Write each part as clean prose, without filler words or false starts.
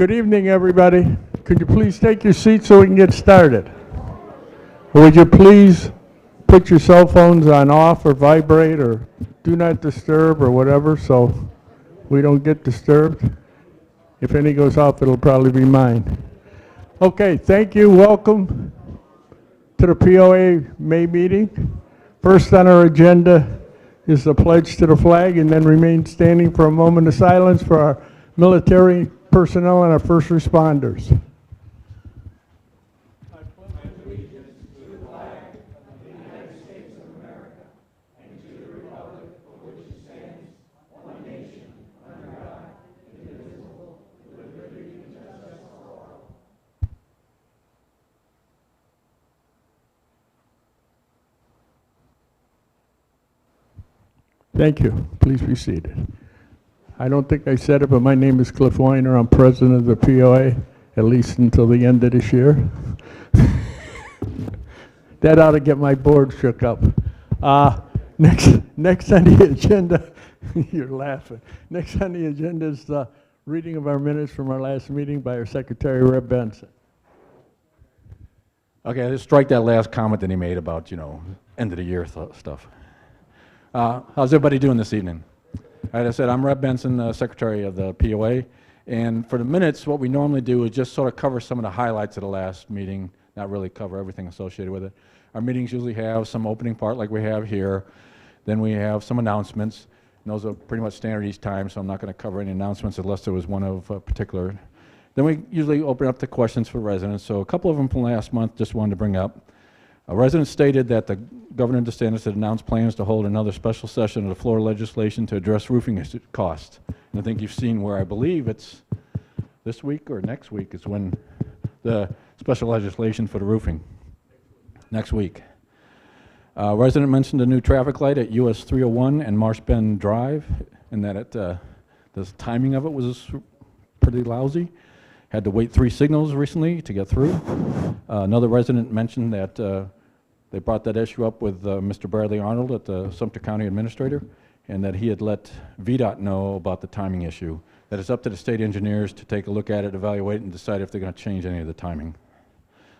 Good evening, everybody. Could you please take your seats so we can get started? Would you please put your cell phones on off or vibrate or do not disturb or whatever so we don't get disturbed? If any goes off, it'll probably be mine. Okay, thank you. Welcome to the POA May meeting. First on our agenda is the pledge to the flag, and then remain standing for a moment of silence for our military personnel and our first responders. Thank you. Please be seated. I don't think I said it, but my name is Cliff Weiner. I'm president of the POA, at least until the end of this year. That ought to get my board shook up. Next on the agenda, you're laughing. Next on the agenda is the reading of our minutes from our last meeting by our secretary, Reb Benson. Okay, let's strike that last comment that he made about, end of the year stuff. How's everybody doing this evening? As I said, I'm Reb Benson, Secretary of the POA, and for the minutes, what we normally do is just sort of cover some of the highlights of the last meeting, not really cover everything associated with it. Our meetings usually have some opening part like we have here, then we have some announcements, and those are pretty much standard each time, so I'm not going to cover any announcements unless there was one of particular. Then we usually open up to questions for residents, so a couple of them from last month just wanted to bring up. A resident stated that the Governor DeSantis had announced plans to hold another special session of the Florida legislation to address roofing costs. And I think you've seen where I believe it's this week or next week is when the special legislation for the roofing. Next week. A resident mentioned a new traffic light at US 301 and Marsh Bend Drive, and that the timing of it was pretty lousy. Had to wait 3 signals recently to get through. Another resident mentioned that they brought that issue up with Mr. Bradley Arnold at the Sumter County Administrator, and that he had let VDOT know about the timing issue. That it's up to the state engineers to take a look at it, evaluate it, and decide if they're going to change any of the timing.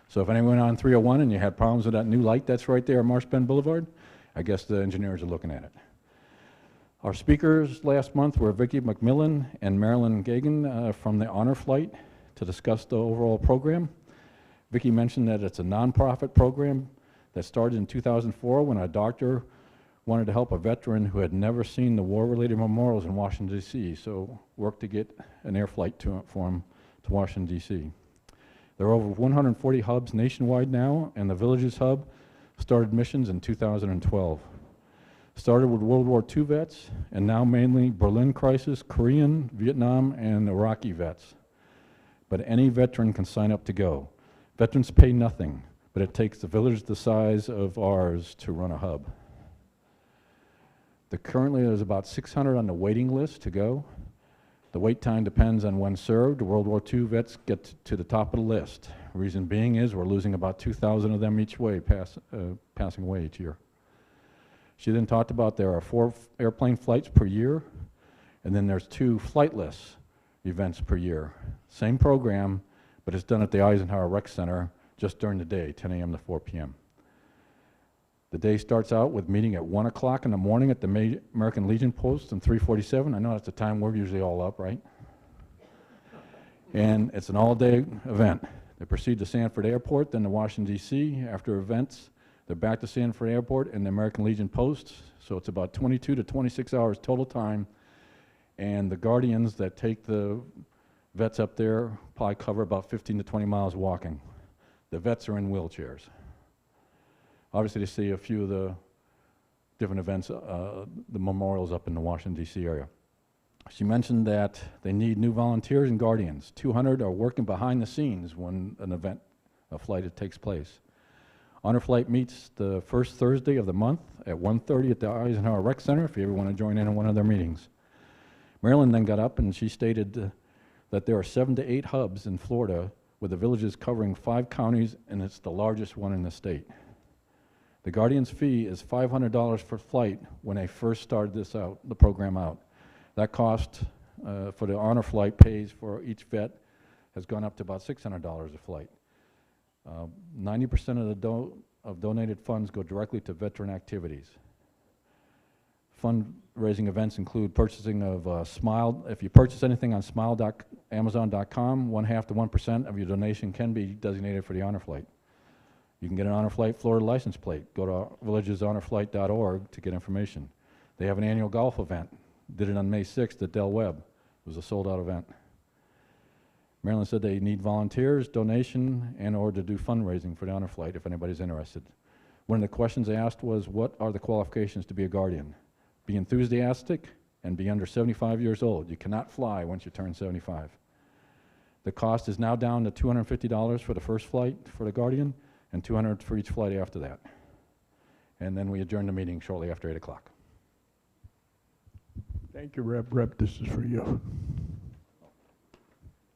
So if anyone on 301 and you had problems with that new light that's right there on Marsh Bend Boulevard, I guess the engineers are looking at it. Our speakers last month were Vicki McMillan and Marilyn Gagan from the Honor Flight to discuss the overall program. Vicki mentioned that it's a nonprofit program that started in 2004 when a doctor wanted to help a veteran who had never seen the war-related memorials in Washington, D.C., so worked to get an air flight for him to Washington, D.C. There are over 140 hubs nationwide now, and the Villages Hub started missions in 2012. Started with World War II vets, and now mainly Berlin crisis, Korean, Vietnam, and Iraqi vets. But any veteran can sign up to go. Veterans pay nothing, but it takes the village the size of ours to run a hub. Currently there's about 600 on the waiting list to go. The wait time depends on when served. World War II vets get to the top of the list. Reason being is we're losing about 2,000 of them each way, passing away each year. She then talked about there are 4 airplane flights per year, and then there's 2 flightless events per year. Same program, but it's done at the Eisenhower Rec Center just during the day, 10 a.m. to 4 p.m. The day starts out with meeting at 1 o'clock in the morning at the American Legion Post in 347. I know that's the time we're usually all up, right? And it's an all-day event. They proceed to Sanford Airport, then to Washington, D.C. After events, they're back to Sanford Airport and the American Legion Post. So it's about 22 to 26 hours total time. And the Guardians that take the vets up there probably cover about 15 to 20 miles walking. The vets are in wheelchairs. Obviously, they see a few of the different events, the memorials up in the Washington, D.C. area. She mentioned that they need new volunteers and guardians. 200 are working behind the scenes when an event, a flight takes place. Honor Flight meets the first Thursday of the month at 1:30 at the Eisenhower Rec Center if you ever want to join in on one of their meetings. Marilyn then got up and she stated that there are 7 to 8 hubs in Florida with the villages covering 5 counties, and it's the largest one in the state. The Guardian's fee is $500 per flight when they first started the program out. That cost for the Honor Flight pays for each vet has gone up to about $600 a flight. 90% of donated funds go directly to veteran activities. Fundraising events include purchasing of Smile. If you purchase anything on Amazon.com, 1/2 to 1% of your donation can be designated for the honor flight. You can get an honor flight Florida license plate. Go to villageshonorflight.org to get information. They have an annual golf event. Did it on May 6th at Del Webb. It was a sold-out event. Maryland said they need volunteers, donation, and or to do fundraising for the honor flight if anybody's interested. One of the questions they asked was, what are the qualifications to be a guardian? Be enthusiastic and be under 75 years old. You cannot fly once you turn 75. The cost is now down to $250 for the first flight for the guardian and $200 for each flight after that. And then we adjourn the meeting shortly after 8 o'clock. Thank you, Rep. Rep, this is for you.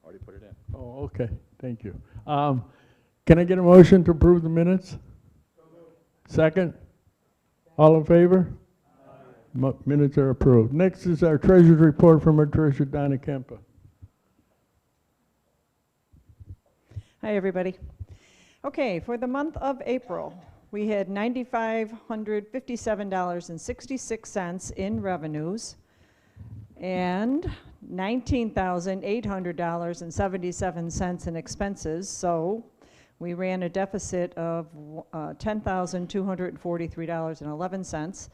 Already put it in. Oh, okay, thank you. Can I get a motion to approve the minutes? Second? All in favor? Minutes are approved. Next is our treasurer's report from our treasurer, Donna Kempa. Hi, everybody. Okay, for the month of April, we had $9,557.66 in revenues and $19,800.77 in expenses. So we ran a deficit of $10,243.11.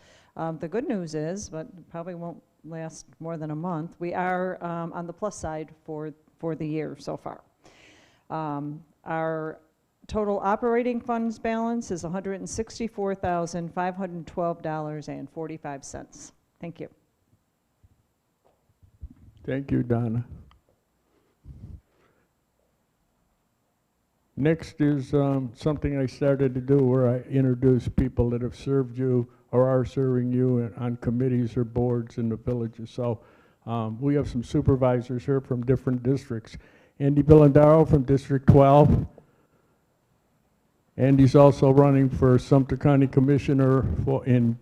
The good news is, but probably won't last more than a month, we are on the plus side for the year so far. Our total operating funds balance is $164,512.45. Thank you. Thank you, Donna. Next is something I started to do where I introduce people that have served you or are serving you on committees or boards in the villages. So we have some supervisors here from different districts. Andy Bilandaro from District 12. Andy's also running for Sumter County Commissioner in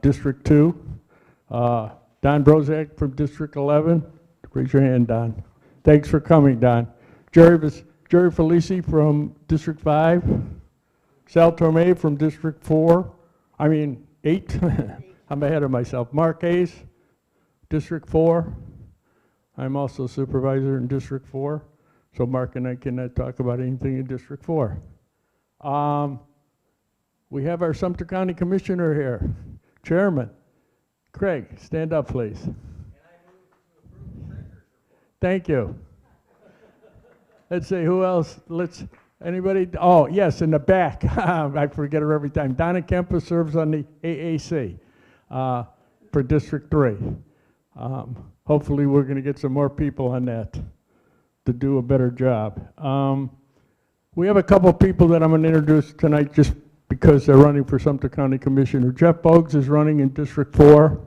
District 2. Don Brozak from District 11. Raise your hand, Don. Thanks for coming, Don. Jerry Felici from District 5. Sal Torme from District 8. I'm ahead of myself. Mark Hayes, District 4. I'm also supervisor in District 4. So Mark and I cannot talk about anything in District 4. We have our Sumter County Commissioner here. Chairman. Craig, stand up, please. And I move to approve the treasurer's report. Thank you. Let's see, who else? Anybody? Oh, yes, in the back. I forget her every time. Donna Kempa serves on the AAC for District 3. Hopefully we're going to get some more people on that to do a better job. We have a couple people that I'm going to introduce tonight just because they're running for Sumter County Commissioner. Jeff Bogues is running in District 4.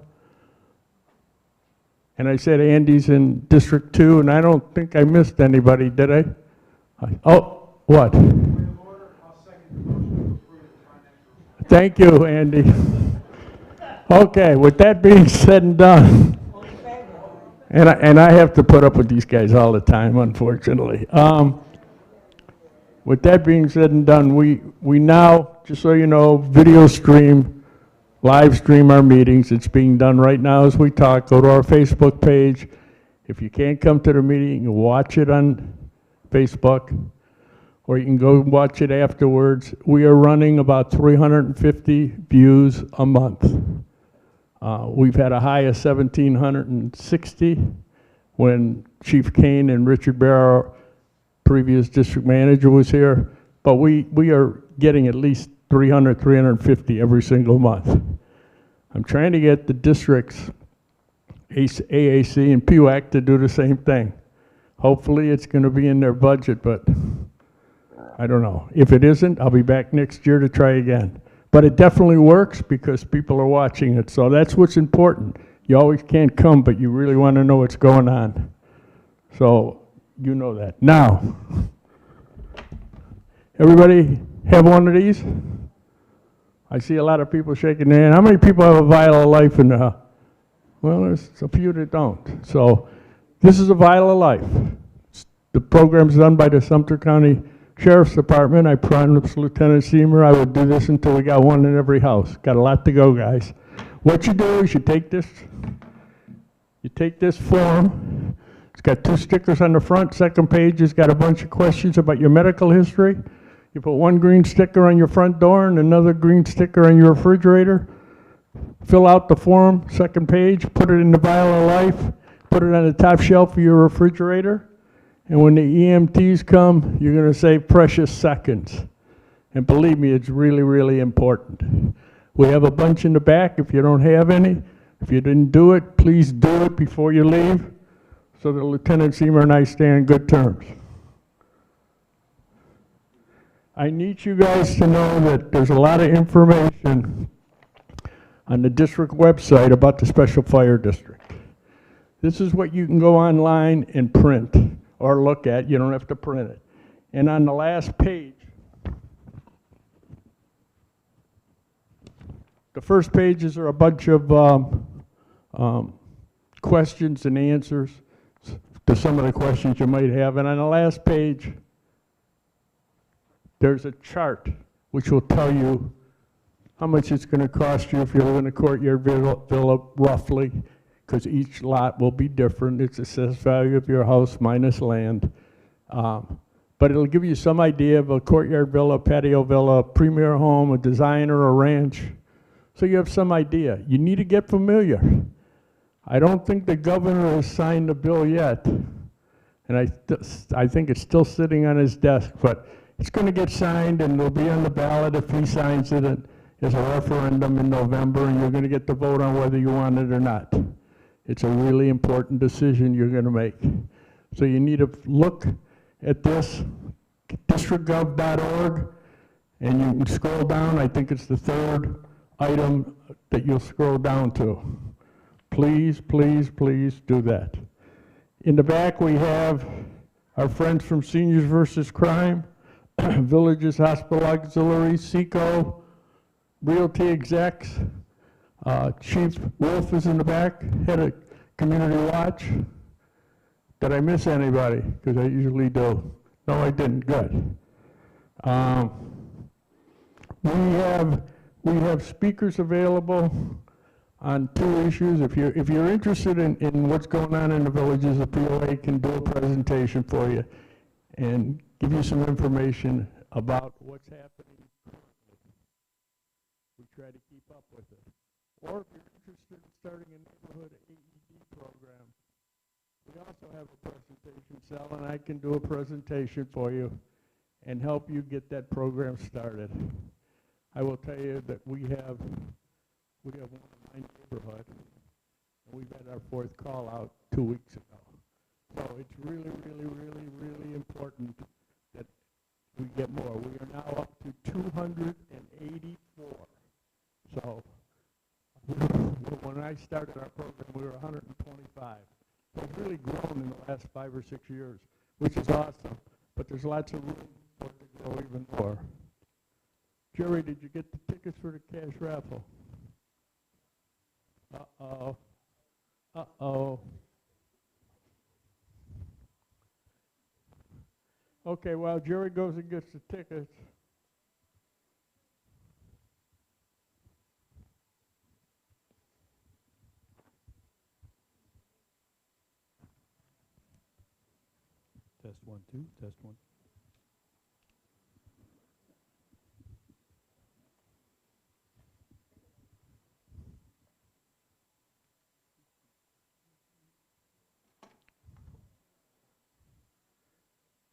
And I said Andy's in District 2, and I don't think I missed anybody, did I? Oh, what? Thank you, Andy. Okay, with that being said and done, and I have to put up with these guys all the time, unfortunately. With that being said and done, we now, just so you know, video stream, live stream our meetings. It's being done right now as we talk. Go to our Facebook page. If you can't come to the meeting, you can watch it on Facebook, or you can go watch it afterwards. We are running about 350 views a month. We've had a high of 1,760 when Chief Kane and Richard Barrow, previous district manager, was here, but we are getting at least 300, 350 every single month. I'm trying to get the districts, AAC and POA, to do the same thing. Hopefully it's going to be in their budget, but I don't know. If it isn't, I'll be back next year to try again. But it definitely works because people are watching it, so that's what's important. You always can't come, but you really want to know what's going on. So you know that. Now, everybody have one of these? I see a lot of people shaking their hand. How many people have a vial of life in the, well, there's a few that don't. So this is a vial of life. The program's done by the Sumter County Sheriff's Department. I promised Lieutenant Seymour I would do this until we got one in every house. Got a lot to go, guys. What you do is you take this form. It's got 2 stickers on the front. Second page has got a bunch of questions about your medical history. You put 1 green sticker on your front door and another green sticker on your refrigerator. Fill out the form, second page, put it in the vial of life, put it on the top shelf of your refrigerator, and when the EMTs come, you're going to save precious seconds. And believe me, it's really, really important. We have a bunch in the back if you don't have any. If you didn't do it, please do it before you leave so that Lieutenant Seymour and I stay on good terms. I need you guys to know that there's a lot of information on the district website about the Special Fire District. This is what you can go online and print or look at. You don't have to print it. And on the last page, the first pages are a bunch of questions and answers to some of the questions you might have. And on the last page, there's a chart which will tell you how much it's going to cost you if you live in a courtyard villa roughly, because each lot will be different. It's the assessed value of your house minus land. But it'll give you some idea of a courtyard villa, patio villa, premier home, a design or a ranch. So you have some idea. You need to get familiar. I don't think the governor has signed the bill yet. And I think it's still sitting on his desk, but it's going to get signed and it'll be on the ballot if he signs it. There's a referendum in November and you're going to get to vote on whether you want it or not. It's a really important decision you're going to make. So you need to look at this, districtgov.org, and you can scroll down. I think it's the 3rd item that you'll scroll down to. Please, please, please do that. In the back we have our friends from Seniors versus Crime, Villages Hospital Auxiliary, SECO, Realty Execs, Chief Wolf is in the back, head of Community Watch. Did I miss anybody? Because I usually do. No, I didn't. Good. We have speakers available on 2 issues. If you're interested in what's going on in the villages, the POA can do a presentation for you and give you some information about what's happening. We try to keep up with it. Or if you're interested in starting a neighborhood AED program, we also have a presentation cell, and I can do a presentation for you and help you get that program started. I will tell you that we have one in my neighborhood, and we've had our 4th call out 2 weeks ago. So it's really, really, really, really important that we get more. We are now up to 284. So when I started our program, we were 125. So it's really grown in the last 5 or 6 years, which is awesome. But there's lots of room for it to grow even more. Jerry, did you get the tickets for the cash raffle? Uh-oh. Uh-oh. Okay, while Jerry goes and gets the tickets, Test 1, 2, test 1.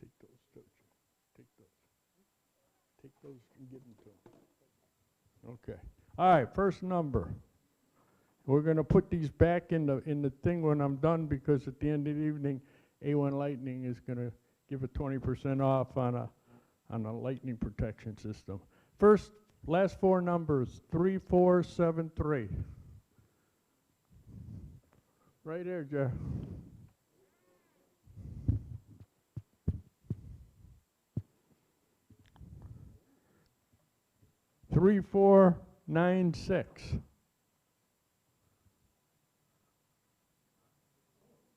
take those, don't you? Take those. Take those and give them to him. Okay. All right, first number. We're going to put these back in the thing when I'm done, because at the end of the evening, A1 Lightning is going to give a 20% off on a lightning protection system. First, last 4 numbers, 3473. Right there, Jeff. Three, 4, 9, 6.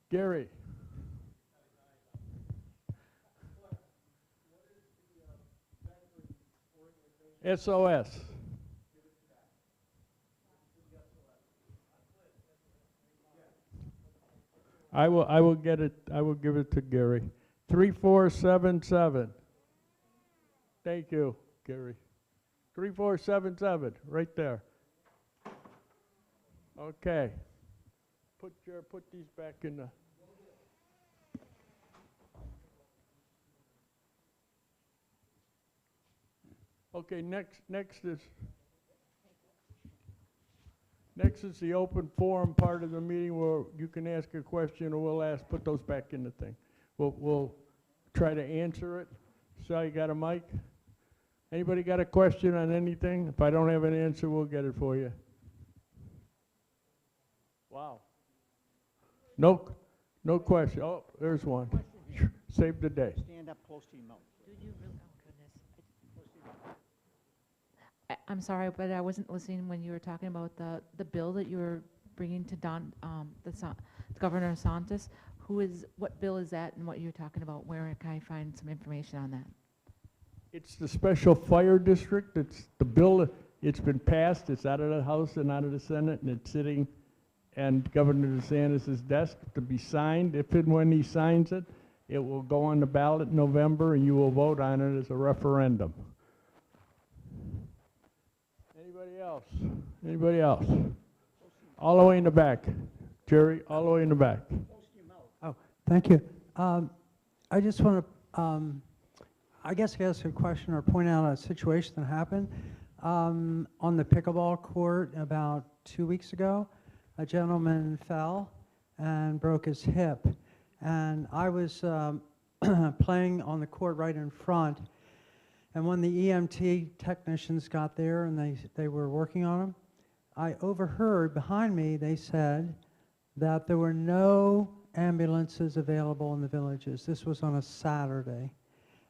Gary. SOS. I will get it, I will give it to Gary. 3477. Thank you, Gary. 3477, right there. Okay. Put these back in the. Okay, next is the open forum part of the meeting where you can ask a question or we'll put those back in the thing. We'll try to answer it. So you got a mic? Anybody got a question on anything? If I don't have an answer, we'll get it for you. Wow. No question. Oh, there's one. Save the day. Stand up close to your mouth. Do you really? Oh, goodness. I'm sorry, but I wasn't listening when you were talking about the bill that you were bringing to Governor DeSantis. What bill is that and what you're talking about? Where can I find some information on that? It's the special fire district. It's the bill, it's been passed. It's out of the House and out of the Senate, and it's sitting on Governor DeSantis' desk to be signed. If and when he signs it, it will go on the ballot in November, and you will vote on it as a referendum. Anybody else? Anybody else? All the way in the back. Jerry, all the way in the back. Oh, thank you. I just want to, I guess ask a question or point out a situation that happened on the pickleball court about 2 weeks ago. A gentleman fell and broke his hip. And I was playing on the court right in front. And when the EMT technicians got there and they were working on him, I overheard behind me, they said that there were no ambulances available in the villages. This was on a Saturday.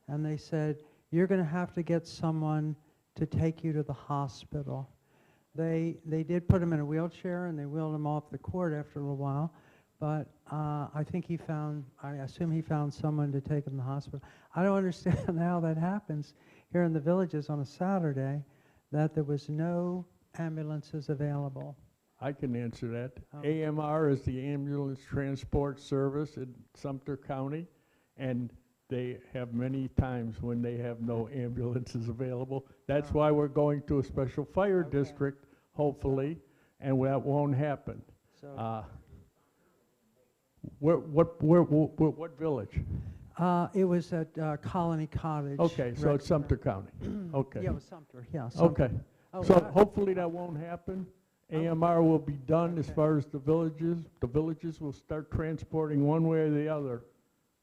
And they said, you're going to have to get someone to take you to the hospital. They did put him in a wheelchair and they wheeled him off the court after a little while. But I assume he found someone to take him to the hospital. I don't understand how that happens here in the villages on a Saturday, that there was no ambulances available. I can answer that. Oh. AMR is the Ambulance Transport Service in Sumter County, and they have many times when they have no ambulances available. That's why we're going to a special fire district, hopefully, and that won't happen. So What village? it was at Colony Cottage. Okay, so it's Sumter County. Okay. Yeah, it was Sumter, yeah. Sumter. Okay. Oh, So wow. hopefully that won't happen. AMR will be done as far as the villages. The villages will start transporting one way or the other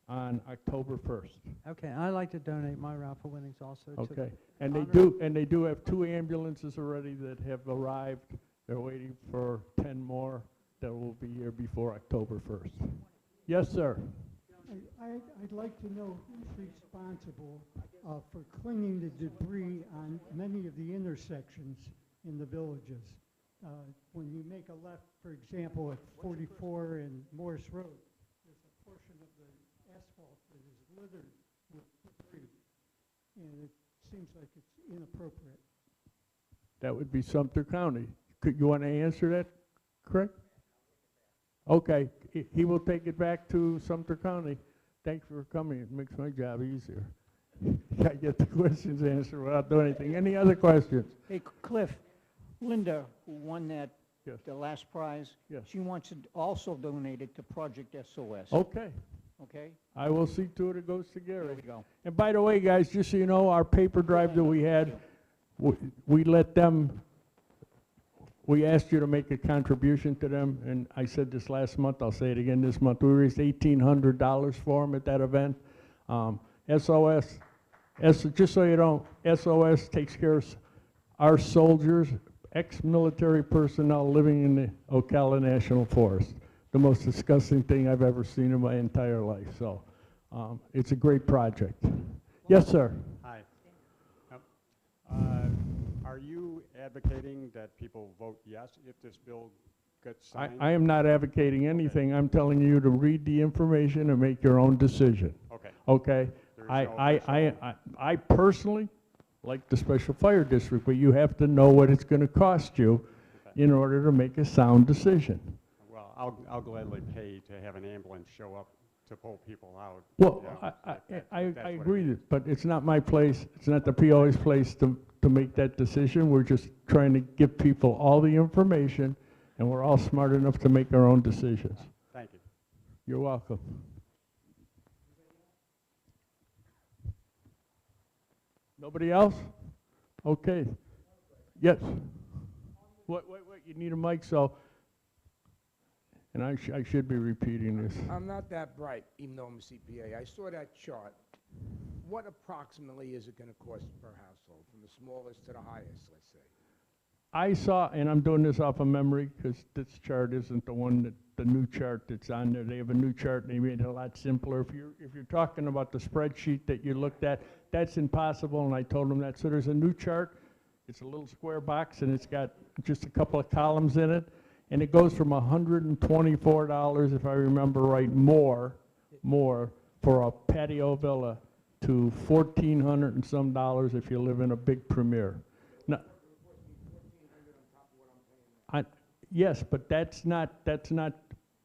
on October 1st. Okay, I'd like to donate my raffle winnings also to Okay. the And they do have 2 ambulances already that have arrived. They're waiting for 10 more that will be here before October 1st. Yes, sir. I'd like to know who's responsible for cleaning the debris on many of the intersections in the villages. When you make a left, for example, at 44 and Morris Road, there's a portion of the asphalt that is littered with debris, and it seems like it's inappropriate. That would be Sumter County. You want to answer that, correct? Okay, he will take it back to Sumter County. Thanks for coming. It makes my job easier. I get the questions answered without doing anything. Any other questions? Hey, Cliff, Linda, who won that, Yes. the last prize, Yes. she wants to also donate it to Project SOS. Okay, Okay? I will see to it it goes to There Gary. we go. And by the way, guys, just so you know, our paper drive that we had, we let them, we asked you to make a contribution to them, and I said this last month, I'll say it again this month, we raised $1,800 for them at that event. SOS, just so you know, SOS takes care of our soldiers, ex-military personnel living in the Ocala National Forest. The most disgusting thing I've ever seen in my entire life, so it's a great project. Yes, sir. Hi. Are you advocating that people vote yes if this bill gets signed? I am not advocating anything. I'm telling you to read the information and make your own decision. Okay. Okay? There is no I personally like the special fire district, but you have to know what it's gonna cost you in order to make a sound decision. Well, I'll gladly pay to have an ambulance show up to pull people out. Well, you know, I that's what it agree, is. but it's not my place, it's not the POA's place to make that decision. We're just trying to give people all the information, and we're all smart enough to make our own decisions. Thank you. You're welcome. Nobody else? Okay. Yes. Wait, you need a mic, so, and I should be repeating this. I'm not that bright, even though I'm a CPA. I saw that chart. What approximately is it going to cost per household, from the smallest to the highest, let's say? I saw, and I'm doing this off of memory, because this chart isn't the one that, the new chart that's on there. They have a new chart, and they made it a lot simpler. If you're talking about the spreadsheet that you looked at, that's impossible, and I told them that. So there's a new chart. It's a little square box, and it's got just a couple of columns in it, and it goes from $124, if I remember right, more for a patio villa to $1,400 and some dollars if you live in a big Premier. Now, yes, but that's not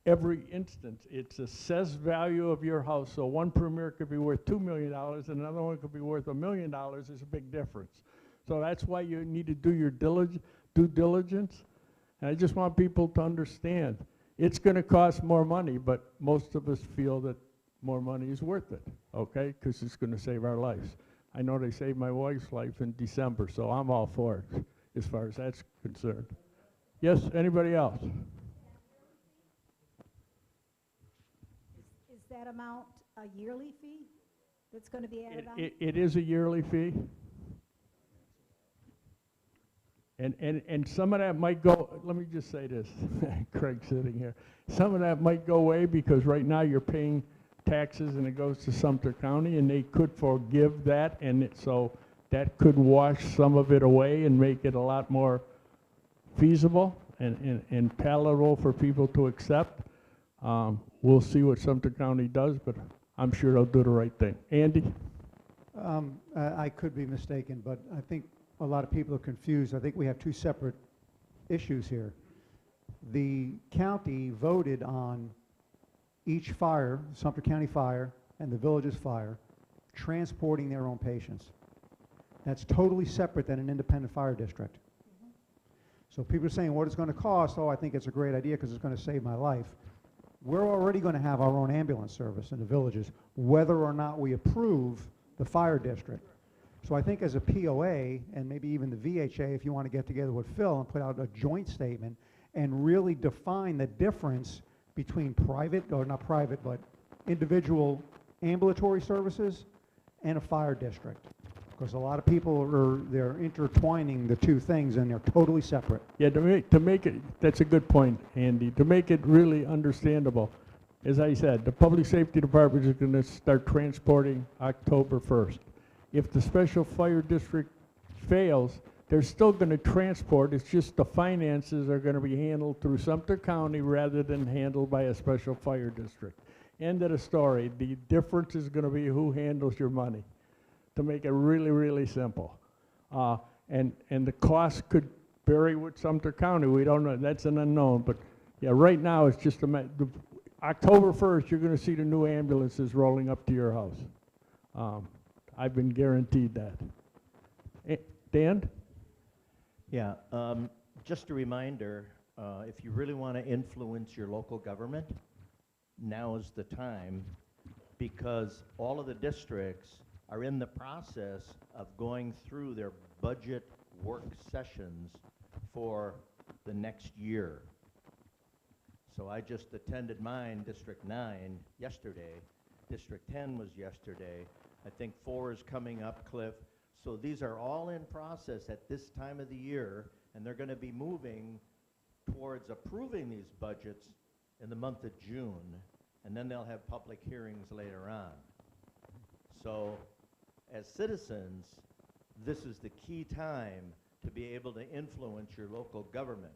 every instance. It's assessed value of your house. So one Premier could be worth $2 million, and another one could be worth $1 million. There's a big difference. So that's why you need to do your due diligence. And I just want people to understand, it's going to cost more money, but most of us feel that more money is worth it, okay? Because it's going to save our lives. I know they saved my wife's life in December, so I'm all for it as far as that's concerned. Yes, anybody else? Is that amount a yearly fee that's going to be added on? It is a yearly fee. And some of that might go, let me just say this, Craig's sitting here. Some of that might go away because right now you're paying taxes and it goes to Sumter County, and they could forgive that, and so that could wash some of it away and make it a lot more feasible and palatable for people to accept. We'll see what Sumter County does, but I'm sure they'll do the right thing. Andy? I could be mistaken, but I think a lot of people are confused. I think we have two separate issues here. The county voted on each fire, Sumter County Fire and the village's fire, transporting their own patients. That's totally separate than an independent fire district. So people are saying, what it's going to cost? Oh, I think it's a great idea because it's going to save my life. We're already going to have our own ambulance service in the villages, whether or not we approve the fire district. So I think as a POA, and maybe even the VHA, if you want to get together with Phil and put out a joint statement and really define the difference between private, or not private, but individual ambulatory services and a fire district. Because a lot of people they're intertwining the two things and they're totally separate. Yeah, to make it, that's a good point, Andy. To make it really understandable, as I said, the Public Safety Department is going to start transporting October 1st. If the Special Fire District fails, they're still going to transport. It's just the finances are going to be handled through Sumter County rather than handled by a Special Fire District. End of the story. The difference is going to be who handles your money, to make it really, really simple. And the cost could vary with Sumter County. We don't know. That's an unknown. But yeah, right now it's just October 1st, you're going to see the new ambulances rolling up to your house. I've been guaranteed that. Dan? Yeah, just a reminder, if you really want to influence your local government, now is the time, because all of the districts are in the process of going through their budget work sessions for the next year. So I just attended mine, District 9, yesterday. District 10 was yesterday. I think 4 is coming up, Cliff. So these are all in process at this time of the year, and they're going to be moving towards approving these budgets in the month of June, and then they'll have public hearings later on. So as citizens, this is the key time to be able to influence your local government.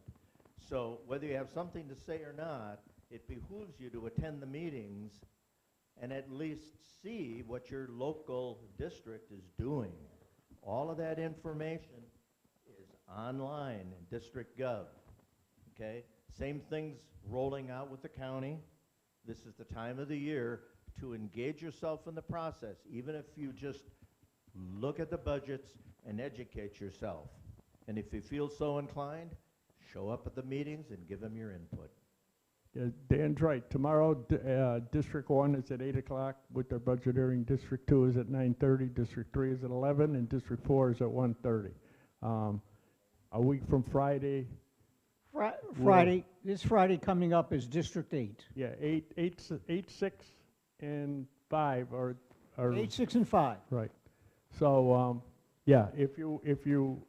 So whether you have something to say or not, it behooves you to attend the meetings and at least see what your local district is doing. All of that information is online in District Gov, okay? Same things rolling out with the county. This is the time of the year to engage yourself in the process, even if you just look at the budgets and educate yourself. And if you feel so inclined, show up at the meetings and give them your input. Yeah, Dan's right. Tomorrow, District 1 is at 8 o'clock with their budget hearing. District 2 is at 9:30. District 3 is at 11, and District 4 is at 1:30. A week from Friday. This Friday coming up is District 8. Yeah, 8, 6, and 5 are 8, 6, and 5. right. So, yeah, if you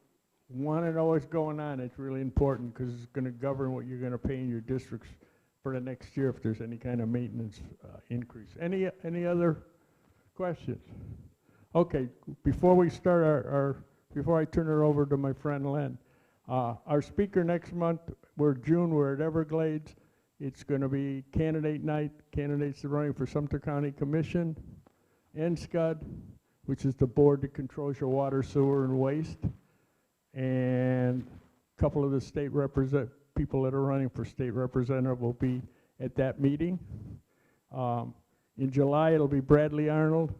want to know what's going on, it's really important because it's going to govern what you're going to pay in your districts for the next year if there's any kind of maintenance increase. Any other questions? Okay, before we start before I turn it over to my friend Len, our speaker next month, June, we're at Everglades. It's going to be candidate night. Candidates are running for Sumter County Commission and SCUD, which is the board that controls your water, sewer, and waste. And a couple of the state people that are running for state representative will be at that meeting. In July, it'll be Bradley Arnold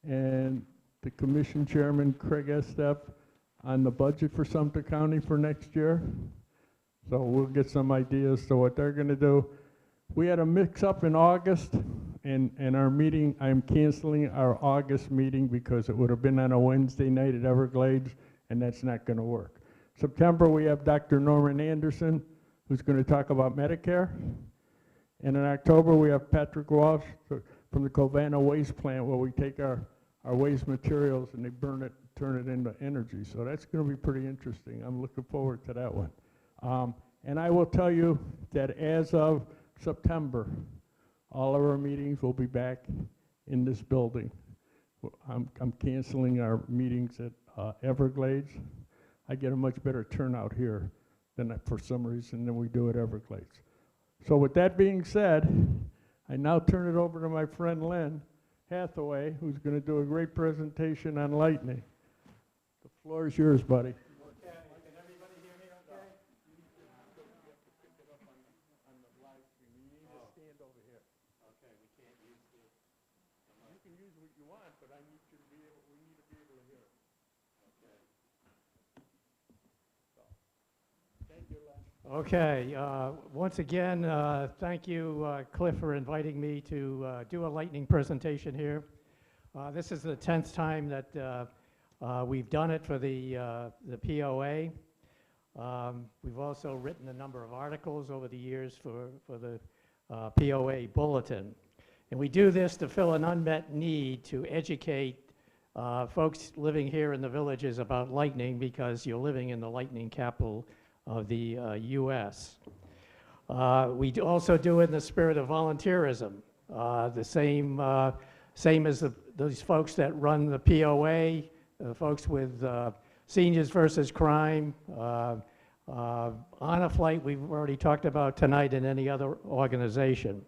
and the commission chairman, Craig Estep, on the budget for Sumter County for next year. So we'll get some ideas to what they're going to do. We had a mix-up in August, and our meeting, I'm canceling our August meeting because it would have been on a Wednesday night at Everglades, and that's not going to work. September, we have Dr. Norman Anderson, who's going to talk about Medicare. And in October, we have Patrick Walsh from the Covana Waste Plant, where we take our waste materials and they burn it, turn it into energy. So that's going to be pretty interesting. I'm looking forward to that one. And I will tell you that as of September, all of our meetings will be back in this building. I'm canceling our meetings at Everglades. I get a much better turnout here for some reason than we do at Everglades. So with that being said, I now turn it over to my friend Len Hathaway, who's going to do a great presentation on lightning. The floor is yours, buddy. Okay, once again, thank you, Cliff, for inviting me to do a lightning presentation here. This is the 10th time that we've done it for the POA. We've also written a number of articles over the years for the POA Bulletin. And we do this to fill an unmet need to educate folks living here in the villages about lightning, because you're living in the lightning capital of the U.S. We also do it in the spirit of volunteerism. The same as those folks that run the POA, folks with Seniors versus Crime, Honor Flight we've already talked about tonight, and any other organization.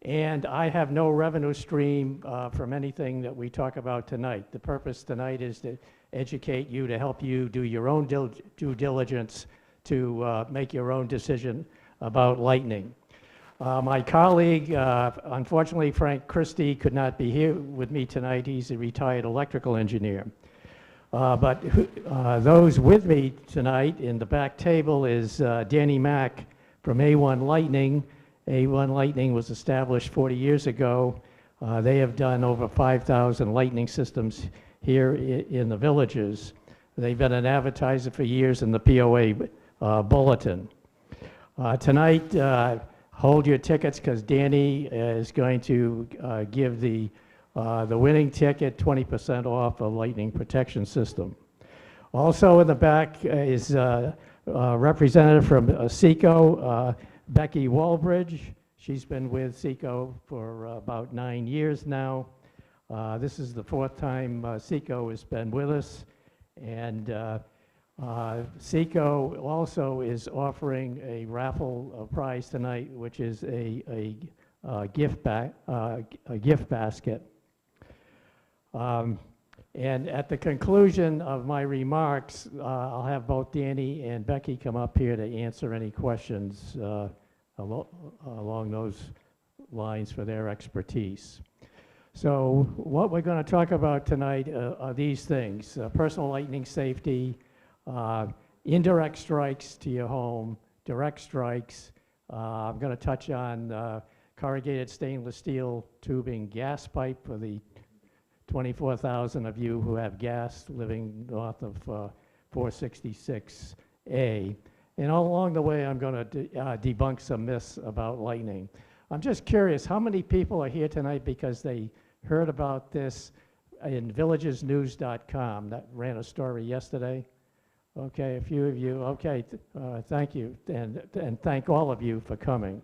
And I have no revenue stream from anything that we talk about tonight. The purpose tonight is to educate you, to help you do your own due diligence to make your own decision about lightning. My colleague, unfortunately Frank Christie, could not be here with me tonight. He's a retired electrical engineer. But those with me tonight in the back table is Danny Mack from A1 Lightning. A1 Lightning was established 40 years ago. They have done over 5,000 lightning systems here in the villages. They've been an advertiser for years in the POA Bulletin. Tonight, hold your tickets, because Danny is going to give the winning ticket 20% off a lightning protection system. Also in the back is a representative from SECO, Becky Walbridge. She's been with SECO for about 9 years now. This is the 4th time SECO has been with us, and SECO also is offering a raffle prize tonight, which is a gift basket. And at the conclusion of my remarks, I'll have both Danny and Becky come up here to answer any questions along those lines for their expertise. So what we're going to talk about tonight are these things: personal lightning safety, indirect strikes to your home, direct strikes. I'm going to touch on corrugated stainless steel tubing gas pipe for the 24,000 of you who have gas living north of 466A. And all along the way, I'm going to debunk some myths about lightning. I'm just curious, how many people are here tonight because they heard about this in villagesnews.com? That ran a story yesterday. Okay, a few of you. Okay, thank you, and thank all of you for coming.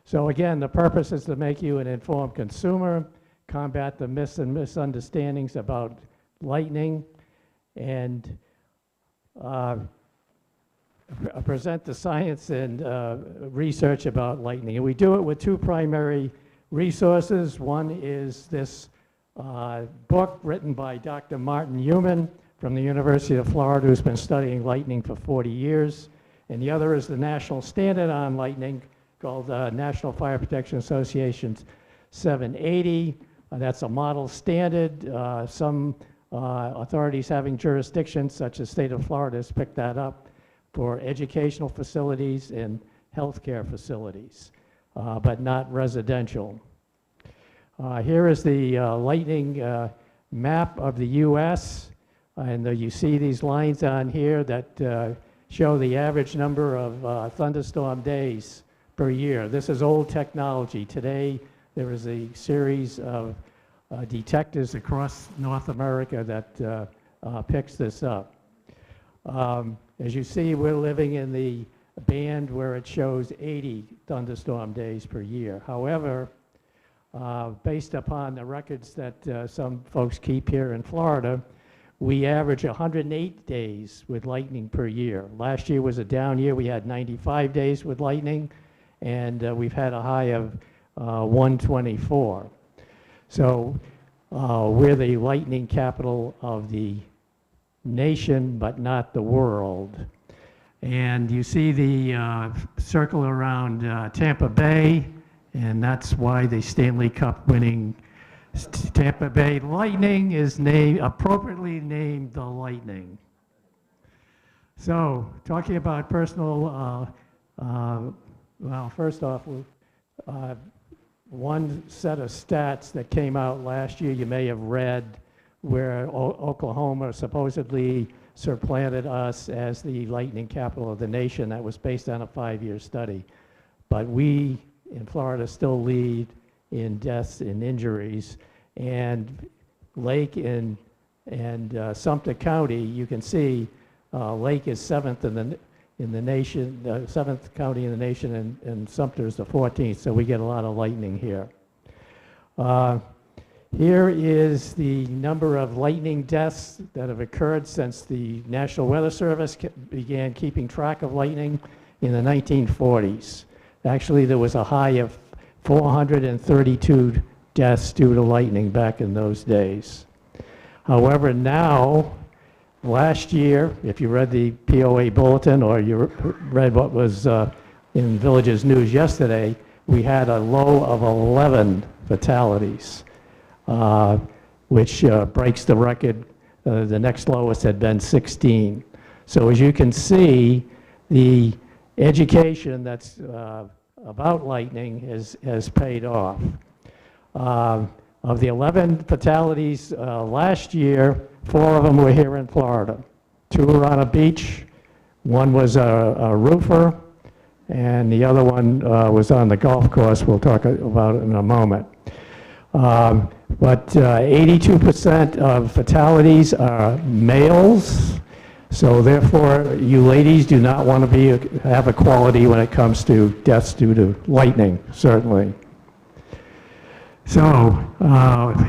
So again, the purpose is to make you an informed consumer, combat the myths and misunderstandings about lightning, and present the science and research about lightning. And we do it with two primary resources. One is this book written by Dr. Martin Heumann from the University of Florida, who's been studying lightning for 40 years. And the other is the national standard on lightning called National Fire Protection Association's 780. That's a model standard. Some authorities having jurisdictions, such as state of Florida, has picked that up for educational facilities and healthcare facilities, but not residential. Here is the lightning map of the U.S., and you see these lines on here that show the average number of thunderstorm days per year. This is old technology. Today, there is a series of detectors across North America that picks this up. As you see, we're living in the band where it shows 80 thunderstorm days per year. However, based upon the records that some folks keep here in Florida, we average 108 days with lightning per year. Last year was a down year. We had 95 days with lightning, and we've had a high of 124. So we're the lightning capital of the nation, but not the world. And you see the circle around Tampa Bay, and that's why the Stanley Cup winning Tampa Bay Lightning is appropriately named the Lightning. So, talking about personal, well, first off, one set of stats that came out last year, you may have read, where Oklahoma supposedly supplanted us as the lightning capital of the nation. That was based on a 5-year study. But we in Florida still lead in deaths and injuries. And Lake and Sumter County, you can see Lake is 7th in the nation, 7th county in the nation, and Sumter is the 14th, so we get a lot of lightning here. Here is the number of lightning deaths that have occurred since the National Weather Service began keeping track of lightning in the 1940s. Actually, there was a high of 432 deaths due to lightning back in those days. However, now, last year, if you read the POA bulletin or you read what was in Villages News yesterday, we had a low of 11 fatalities, which breaks the record. The next lowest had been 16. So as you can see, the education that's about lightning has paid off. Of the 11 fatalities last year, 4 of them were here in Florida. 2 were on a beach, 1 was a roofer, and the other one was on the golf course. We'll talk about it in a moment. But 82% of fatalities are males, so therefore you ladies do not want to have equality when it comes to deaths due to lightning, certainly. So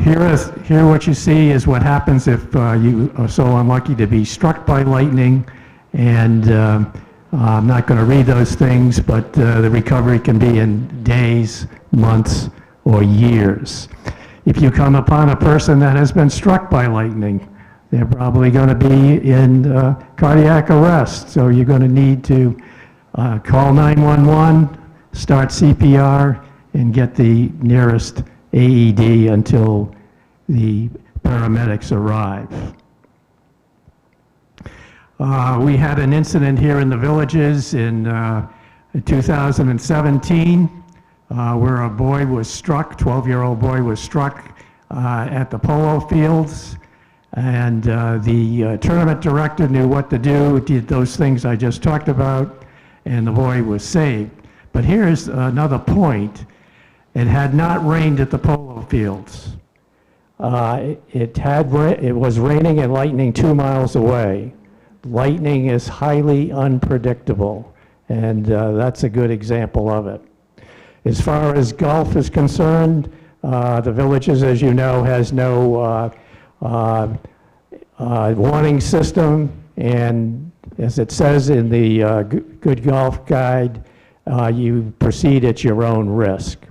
here what you see is what happens if you are so unlucky to be struck by lightning, and I'm not going to read those things, but the recovery can be in days, months, or years. if you come upon a person that has been struck by lightning, they're probably going to be in cardiac arrest. So you're going to need to call 911, start CPR, and get the nearest AED until the paramedics arrive. We had an incident here in the Villages in 2017 where a boy was struck, 12-year-old boy was struck at the polo fields, and the tournament director knew what to do, did those things I just talked about, and the boy was saved. But here's another point. It had not rained at the polo fields. It was raining and lightning 2 miles away. Lightning is highly unpredictable, and that's a good example of it. As far as golf is concerned, the Villages, as you know, has no warning system, and as it says in the Good Golf Guide, you proceed at your own risk.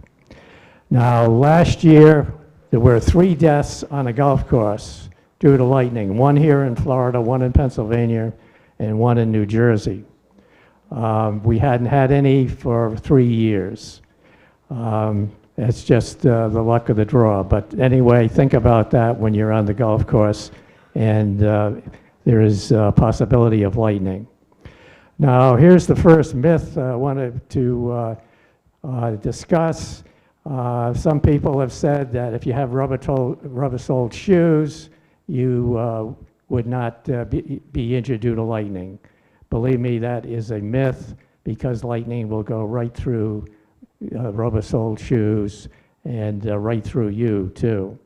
Now, last year, there were 3 deaths on a golf course due to lightning, 1 here in Florida, 1 in Pennsylvania, and 1 in New Jersey. We hadn't had any for 3 years. It's just the luck of the draw. But anyway, think about that when you're on the golf course and there is a possibility of lightning. Now, here's the first myth I wanted to discuss. Some people have said that if you have rubber-soled shoes, you would not be injured due to lightning. Believe me, that is a myth, because lightning will go right through rubber-soled shoes and right through you, too.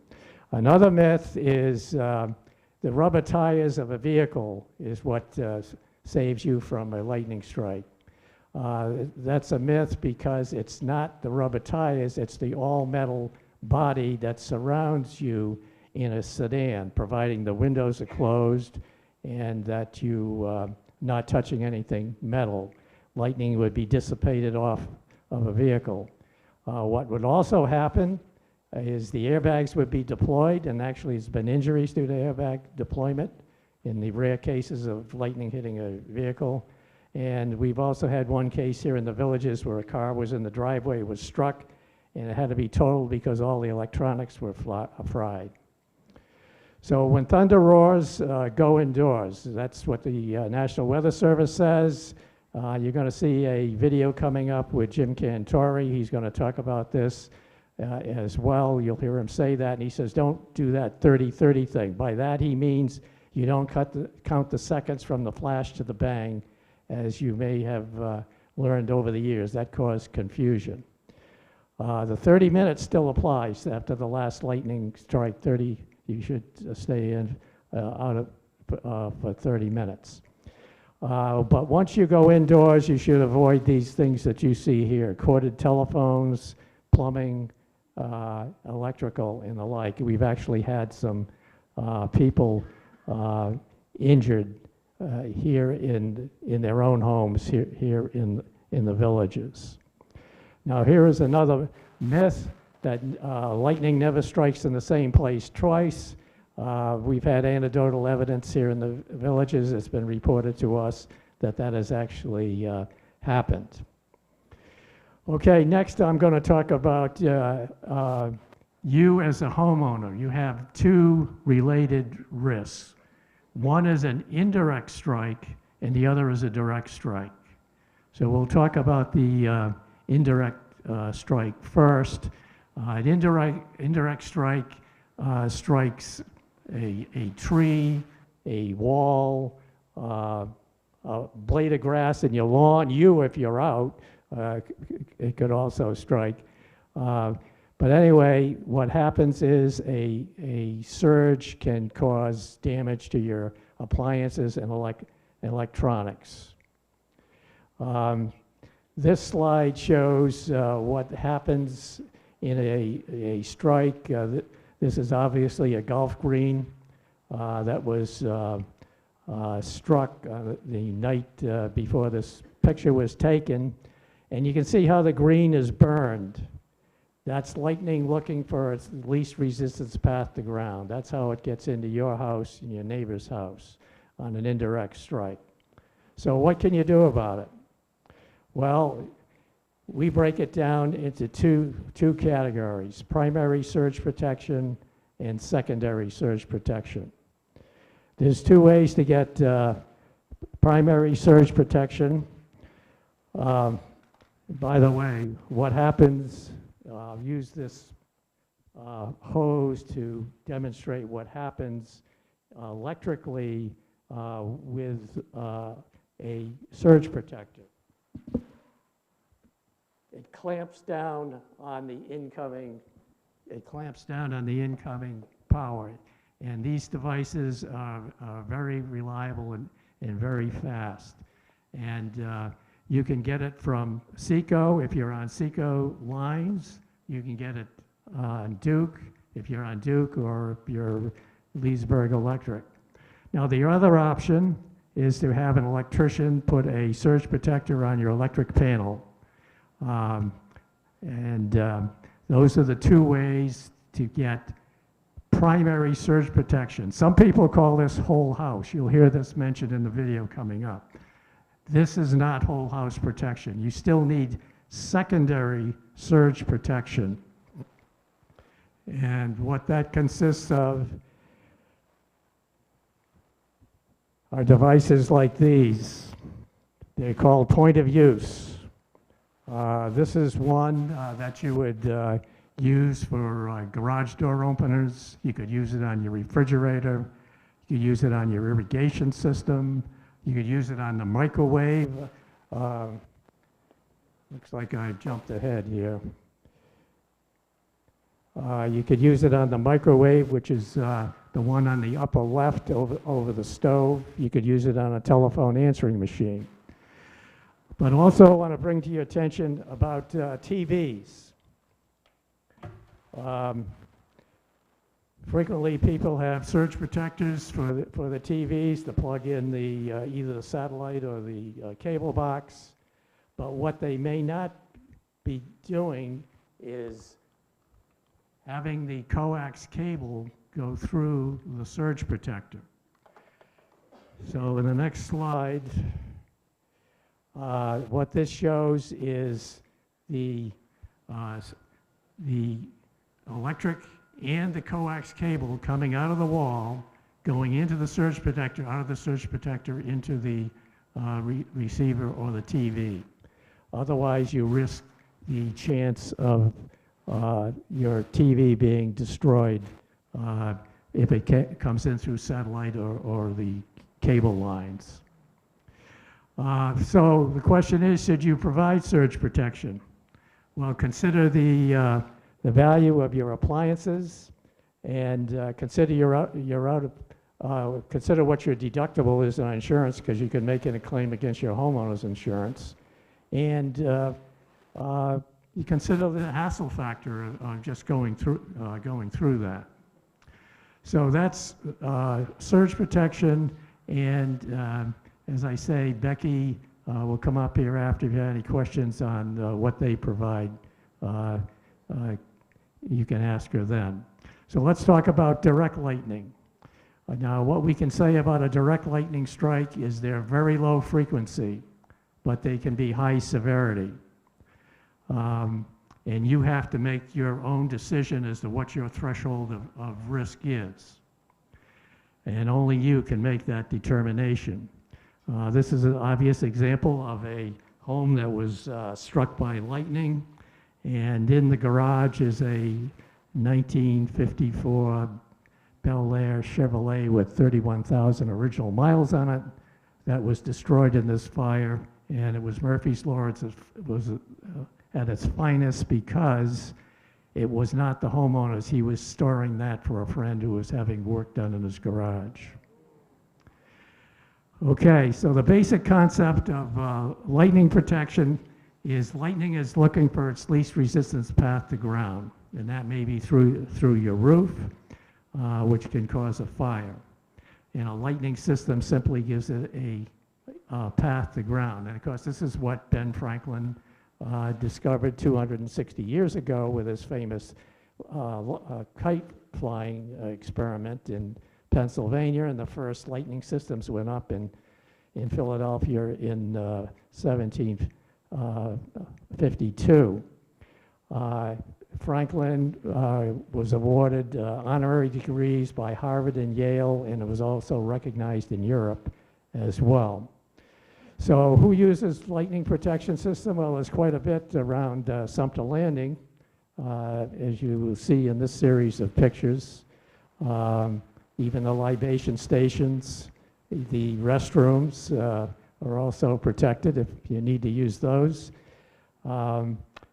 Another myth is the rubber tires of a vehicle is what saves you from a lightning strike. That's a myth, because it's not the rubber tires, it's the all-metal body that surrounds you in a sedan, providing the windows are closed and that you not touching anything metal. Lightning would be dissipated off of a vehicle. What would also happen is the airbags would be deployed, and actually there's been injuries due to airbag deployment in the rare cases of lightning hitting a vehicle. And we've also had one case here in the Villages where a car was in the driveway, was struck, and it had to be totaled because all the electronics were fried. So when thunder roars, go indoors. That's what the National Weather Service says. You're going to see a video coming up with Jim Cantori. He's going to talk about this as well. You'll hear him say that, and he says, don't do that 30-30 thing. By that he means you don't count the seconds from the flash to the bang, as you may have learned over the years. That caused confusion. The 30 minutes still applies after the last lightning strike. You should stay in out for 30 minutes. But once you go indoors, you should avoid these things that you see here: corded telephones, plumbing, electrical, and the like. We've actually had some people injured here in their own homes here in the Villages. Now, here is another myth, that lightning never strikes in the same place twice. We've had anecdotal evidence here in the Villages. It's been reported to us that that has actually happened. Okay, next I'm going to talk about you as a homeowner. You have 2 related risks. One is an indirect strike, and the other is a direct strike. So we'll talk about the indirect strike first. An indirect strike strikes a tree, a wall, a blade of grass in your lawn. You, if you're out, it could also strike. But anyway, what happens is a surge can cause damage to your appliances and electronics. This slide shows what happens in a strike. This is obviously a golf green that was struck the night before this picture was taken. And you can see how the green is burned. That's lightning looking for its least resistance path to ground. That's how it gets into your house and your neighbor's house on an indirect strike. So what can you do about it? Well, we break it down into two categories: primary surge protection and secondary surge protection. There's two ways to get primary surge protection. By the way, what happens, I'll use this hose to demonstrate what happens electrically with a surge protector. It clamps down on the incoming power. And these devices are very reliable and very fast. And you can get it from Seco if you're on Seco lines. You can get it on Duke if you're on Duke, or if you're Leesburg Electric. Now the other option is to have an electrician put a surge protector on your electric panel. Those are the two ways to get primary surge protection. Some people call this whole house. You'll hear this mentioned in the video coming up. This is not whole house protection. You still need secondary surge protection. And what that consists of are devices like these. They're called point of use. This is one that you would use for garage door openers. You could use it on your refrigerator. You could use it on your irrigation system. You could use it on the microwave. Looks like I jumped ahead here. You could use it on the microwave, which is the one on the upper left over the stove. You could use it on a telephone answering machine. But also I want to bring to your attention about TVs. Frequently people have surge protectors for the TVs to plug in the either the satellite or the cable box. But what they may not be doing is having the coax cable go through the surge protector. So in the next slide, what this shows is the electric and the coax cable coming out of the wall, going into the surge protector, out of the surge protector into the receiver or the TV. Otherwise, you risk the chance of your TV being destroyed if it comes in through satellite or the cable lines. So the question is, should you provide surge protection? Well, consider the value of your appliances, and consider consider what your deductible is on insurance, because you can make it a claim against your homeowner's insurance, and you consider the hassle factor of just going through that. So that's surge protection, and as I say, Becky will come up here after if you have any questions on what they provide. You can ask her then. So let's talk about direct lightning. Now, what we can say about a direct lightning strike is they're very low frequency, but they can be high severity. And you have to make your own decision as to what your threshold of risk is. And only you can make that determination. This is an obvious example of a home that was struck by lightning, and in the garage is a 1954 Bel Air Chevrolet with 31,000 original miles on it that was destroyed in this fire, and it was Murphy's Law. It was at its finest because it was not the homeowner's. He was storing that for a friend who was having work done in his garage. Okay, so the basic concept of lightning protection is lightning is looking for its least resistance path to ground, and that may be through your roof, which can cause a fire. And a lightning system simply gives it a path to ground. And of course, this is what Ben Franklin discovered 260 years ago with his famous kite flying experiment in Pennsylvania, and the first lightning systems went up in Philadelphia in 1752. Franklin was awarded honorary degrees by Harvard and Yale, and it was also recognized in Europe as well. So who uses lightning protection system? Well, there's quite a bit around Sumter Landing, as you will see in this series of pictures. Even the libation stations, the restrooms are also protected if you need to use those.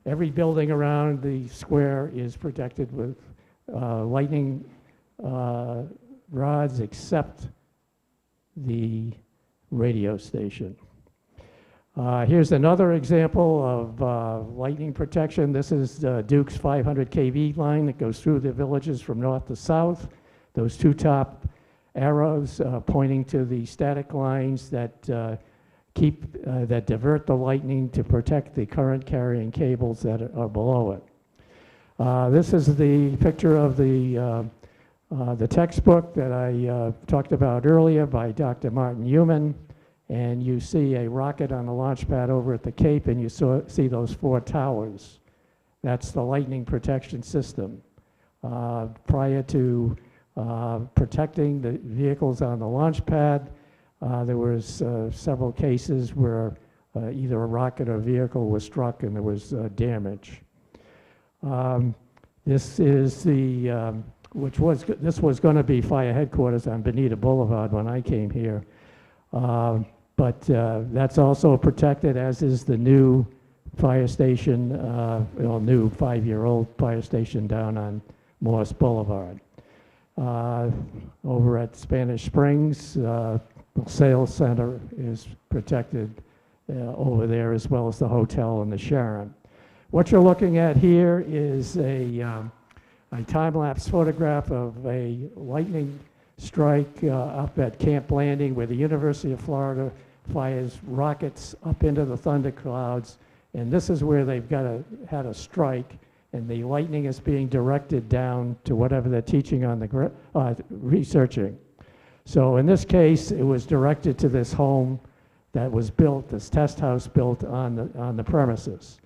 Every building around the square is protected with lightning rods except the radio station. Here's another example of lightning protection. This is Duke's 500 kV line that goes through the villages from north to south. Those two top arrows pointing to the static lines that that divert the lightning to protect the current carrying cables that are below it. This is the picture of the textbook that I talked about earlier by Dr. Martin Heumann, and you see a rocket on the launch pad over at the Cape, and you see those 4 towers. That's the lightning protection system. Prior to protecting the vehicles on the launch pad, there was several cases where either a rocket or vehicle was struck and there was damage. This is the, this was going to be fire headquarters on Bonita Boulevard when I came here. But that's also protected, as is the new fire station, new 5-year-old fire station down on Morse Boulevard. Over at Spanish Springs, the sales center is protected over there, as well as the hotel and the Sharon. What you're looking at here is a time-lapse photograph of a lightning strike up at Camp Landing, where the University of Florida fires rockets up into the thunder clouds, and this is where they've had a strike, and the lightning is being directed down to whatever they're teaching on the researching. So in this case, it was directed to this home that was built, this test house built on the premises,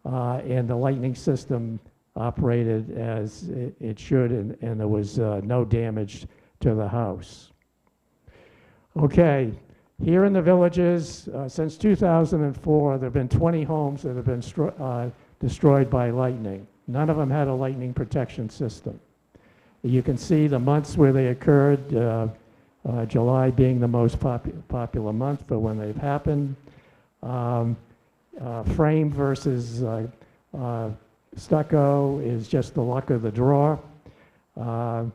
and the lightning system operated as it should, and there was no damage to the house. Okay, here in the villages, since 2004, there have been 20 homes that have been destroyed by lightning. None of them had a lightning protection system. You can see the months where they occurred, July being the most popular month for when they've happened. Frame versus stucco is just the luck of the draw. And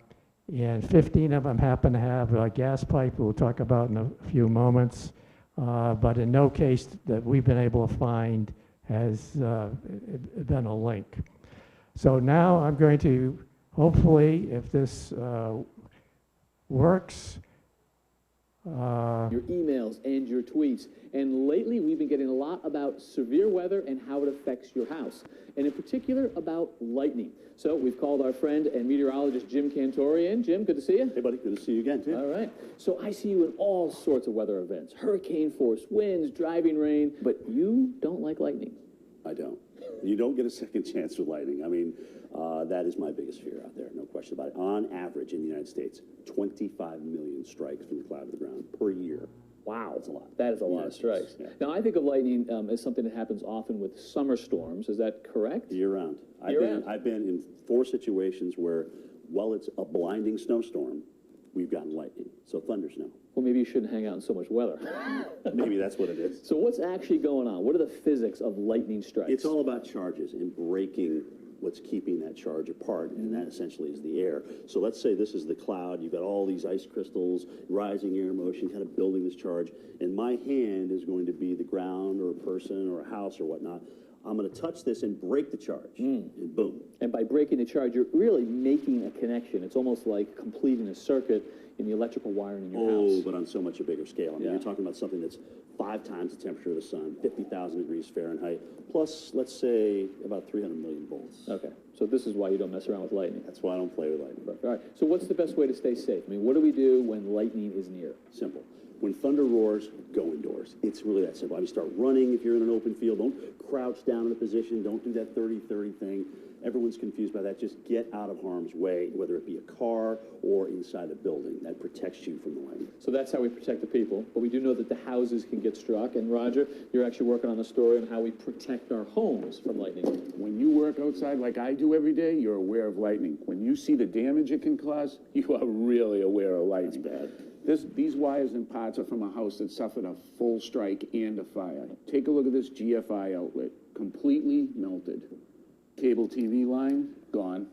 15 of them happen to have a gas pipe we'll talk about in a few moments. But in no case that we've been able to find has been a link. So now I'm going to, hopefully, if this works. Your emails and your tweets. And lately, we've been getting a lot about severe weather and how it affects your house, and in particular about lightning. So we've called our friend and meteorologist Jim Cantori in. Jim, good to see you. Hey, buddy. Good to see you again, too. All right. So I see you in all sorts of weather events, hurricane-force winds, driving rain, but you don't like lightning. I don't. You don't get a second chance with lightning. I mean, that is my biggest fear out there, no question about it. On average, in the United States, 25 million strikes from the cloud to the ground per year. Wow. That's a lot. That is a lot of strikes. Yeah. Now, I think of lightning as something that happens often with summer storms. Is that correct? Year-round. I've been in 4 situations where, while it's a blinding snowstorm, we've gotten lightning. So thunder snow. Well, maybe you shouldn't hang out in so much weather. Maybe that's what it is. So what's actually going on? What are the physics of lightning strikes? It's all about charges and breaking what's keeping that charge apart, and that essentially is the air. So let's say this is the cloud. You've got all these ice crystals, rising air motion, kind of building this charge, and my hand is going to be the ground or a person or a house or whatnot. I'm going to touch this and break the charge, and boom. And by breaking the charge, you're really making a connection. It's almost like completing a circuit in the electrical wiring in your house. But on so much a bigger scale. I mean, you're talking about something that's 5 times the temperature of the sun, 50,000 degrees Fahrenheit, plus, let's say, about 300 million volts. Okay, so this is why you don't mess around with lightning. That's why I don't play with lightning. All right, so what's the best way to stay safe? I mean, what do we do when lightning is near? Simple. When thunder roars, go indoors. It's really that simple. I mean, start running if you're in an open field. Don't crouch down in a position. Don't do that 30-30 thing. Everyone's confused by that. Just get out of harm's way, whether it be a car or inside a building. That protects you from the lightning. So that's how we protect the people, but we do know that the houses can get struck. And Roger, you're actually working on a story on how we protect our homes from lightning. When you work outside like I do every day, you're aware of lightning. When you see the damage it can cause, you are really aware of lightning. That's bad. These wires and parts are from a house that suffered a full strike and a fire. Take a look at this GFI outlet, completely melted. Cable TV line, gone.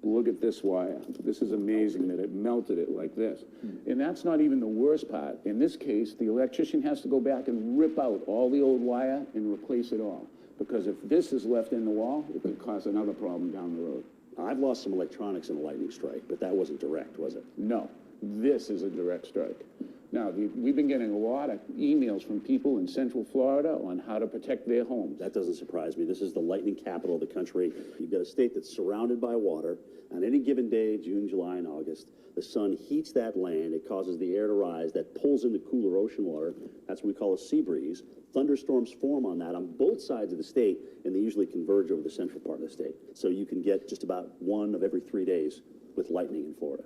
Look at this wire. This is amazing that it melted it like this. And that's not even the worst part. In this case, the electrician has to go back and rip out all the old wire and replace it all. Because if this is left in the wall, it could cause another problem down the road. I've lost some electronics in a lightning strike, but that wasn't direct, was it? No, this is a direct strike. Now, we've been getting a lot of emails from people in Central Florida on how to protect their homes. That doesn't surprise me. This is the lightning capital of the country. You've got a state that's surrounded by water. On any given day, June, July, and August, the sun heats that land. It causes the air to rise. That pulls in the cooler ocean water. That's what we call a sea breeze. Thunderstorms form on that on both sides of the state, and they usually converge over the central part of the state. So you can get just about 1 of every 3 days with lightning in Florida.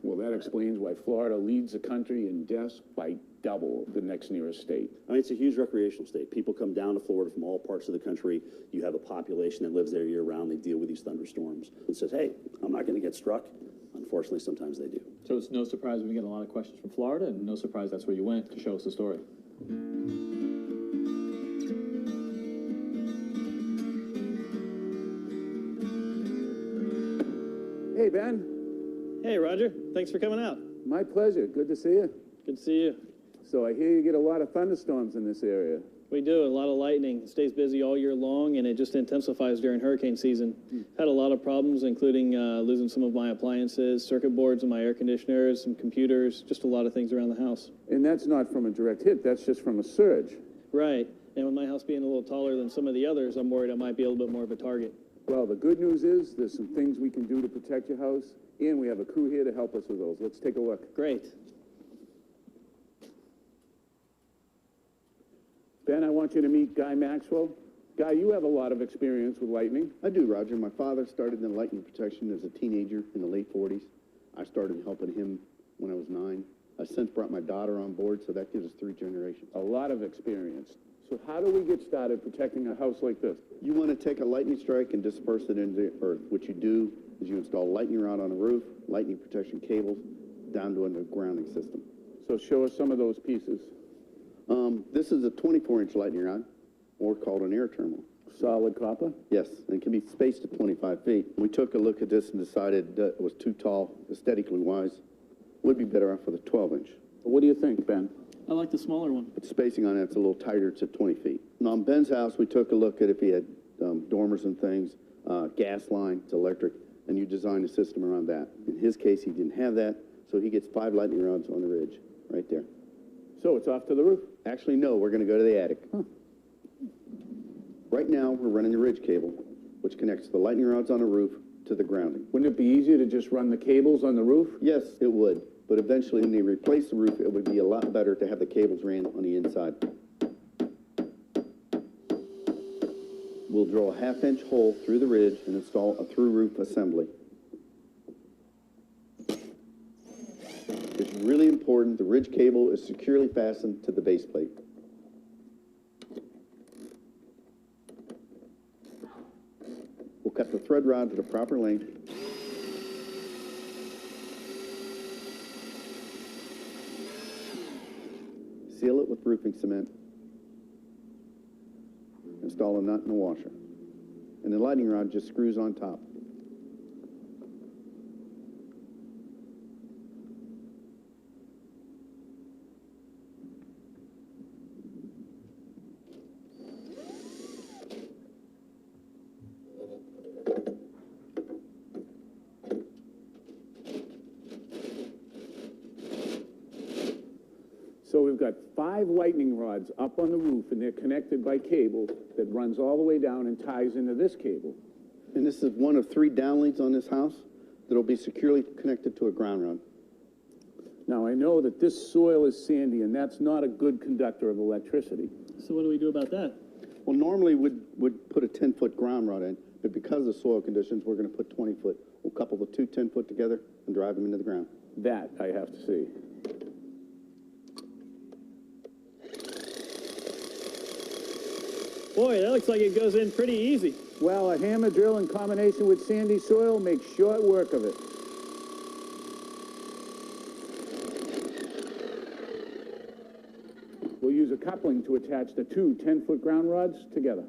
Well, that explains why Florida leads the country in deaths by double the next nearest state. I mean, it's a huge recreational state. People come down to Florida from all parts of the country. You have a population that lives there year-round. They deal with these thunderstorms and says, hey, I'm not going to get struck. Unfortunately, sometimes they do. So it's no surprise we get a lot of questions from Florida, and no surprise that's where you went to show us the story. Hey, Ben. Hey, Roger. Thanks for coming out. My pleasure. Good to see you. Good to see you. So I hear you get a lot of thunderstorms in this area. We do. A lot of lightning. It stays busy all year long, and it just intensifies during hurricane season. Had a lot of problems, including losing some of my appliances, circuit boards in my air conditioners, some computers, just a lot of things around the house. And that's not from a direct hit. That's just from a surge. Right. And with my house being a little taller than some of the others, I'm worried I might be a little bit more of a target. Well, the good news is there's some things we can do to protect your house, and we have a crew here to help us with those. Let's take a look. Great. Ben, I want you to meet Guy Maxwell. Guy, you have a lot of experience with lightning. I do, Roger. My father started in lightning protection as a teenager in the late 40s. I started helping him when I was 9. I've since brought my daughter on board, so that gives us 3 generations. A lot of experience. So how do we get started protecting a house like this? You want to take a lightning strike and disperse it into the earth. What you do is you install lightning rod on the roof, lightning protection cables, down to a grounding system. So show us some of those pieces. This is a 24-inch lightning rod, or called an air terminal. Solid copper? Yes, and it can be spaced at 25 feet. We took a look at this and decided that it was too tall, aesthetically wise. Would be better off with a 12-inch. What do you think, Ben? I like the smaller one. But the spacing on it's a little tighter. It's at 20 feet. And on Ben's house, we took a look at if he had dormers and things, gas line, it's electric, and you design a system around that. In his case, he didn't have that, so he gets 5 lightning rods on the ridge, right there. So it's off to the roof? Actually, no, we're going to go to the attic. Right now, we're running the ridge cable, which connects the lightning rods on the roof to the grounding. Wouldn't it be easier to just run the cables on the roof? Yes, it would. But eventually, when they replace the roof, it would be a lot better to have the cables ran on the inside. We'll drill a 1/2-inch hole through the ridge and install a through roof assembly. It's really important the ridge cable is securely fastened to the base plate. We'll cut the thread rod to the proper length. Seal it with roofing cement. Install a nut and a washer. And the lightning rod just screws on top. So we've got 5 lightning rods up on the roof, and they're connected by cable that runs all the way down and ties into this cable. And this is one of 3 downleads on this house that'll be securely connected to a ground rod. Now, I know that this soil is sandy, and that's not a good conductor of electricity. So what do we do about that? Well, normally we'd put a 10-foot ground rod in, but because of the soil conditions, we're going to put 20-foot. We'll couple the 2 10-foot together and drive them into the ground. That I have to see. Boy, that looks like it goes in pretty easy. Well, a hammer drill in combination with sandy soil makes short work of it. We'll use a coupling to attach the 2 10-foot ground rods together.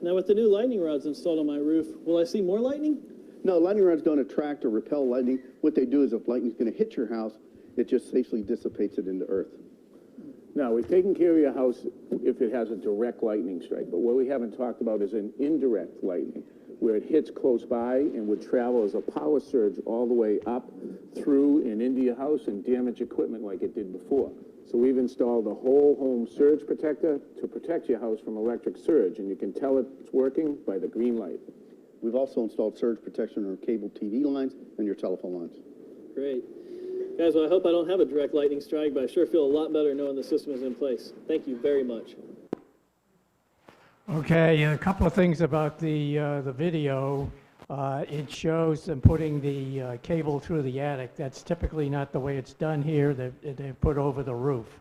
Now with the new lightning rods installed on my roof, will I see more lightning? No, lightning rods don't attract or repel lightning. What they do is if lightning's going to hit your house, it just safely dissipates it into earth. Now, we've taken care of your house if it has a direct lightning strike, but what we haven't talked about is an indirect lightning, where it hits close by and would travel as a power surge all the way up, through, and into your house and damage equipment like it did before. So we've installed a whole home surge protector to protect your house from electric surge, and you can tell it's working by the green light. We've also installed surge protection on our cable TV lines and your telephone lines. Great. Guys, well, I hope I don't have a direct lightning strike, but I sure feel a lot better knowing the system is in place. Thank you very much. Okay, a couple of things about the video. It shows them putting the cable through the attic. That's typically not the way it's done here. They're put over the roof.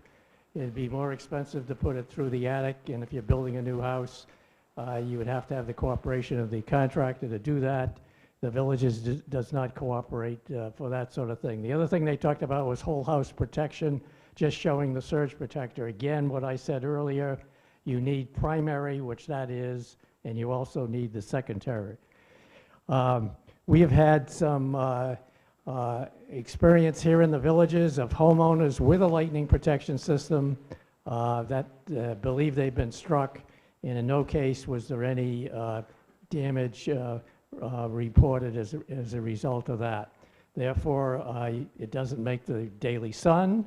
It'd be more expensive to put it through the attic, and if you're building a new house, you would have to have the cooperation of the contractor to do that. The villages does not cooperate for that sort of thing. The other thing they talked about was whole house protection, just showing the surge protector. Again, what I said earlier, you need primary, which that is, and you also need the secondary. We have had some experience here in the villages of homeowners with a lightning protection system that believe they've been struck, and in no case was there any damage reported as a result of that. Therefore, it doesn't make the daily sun,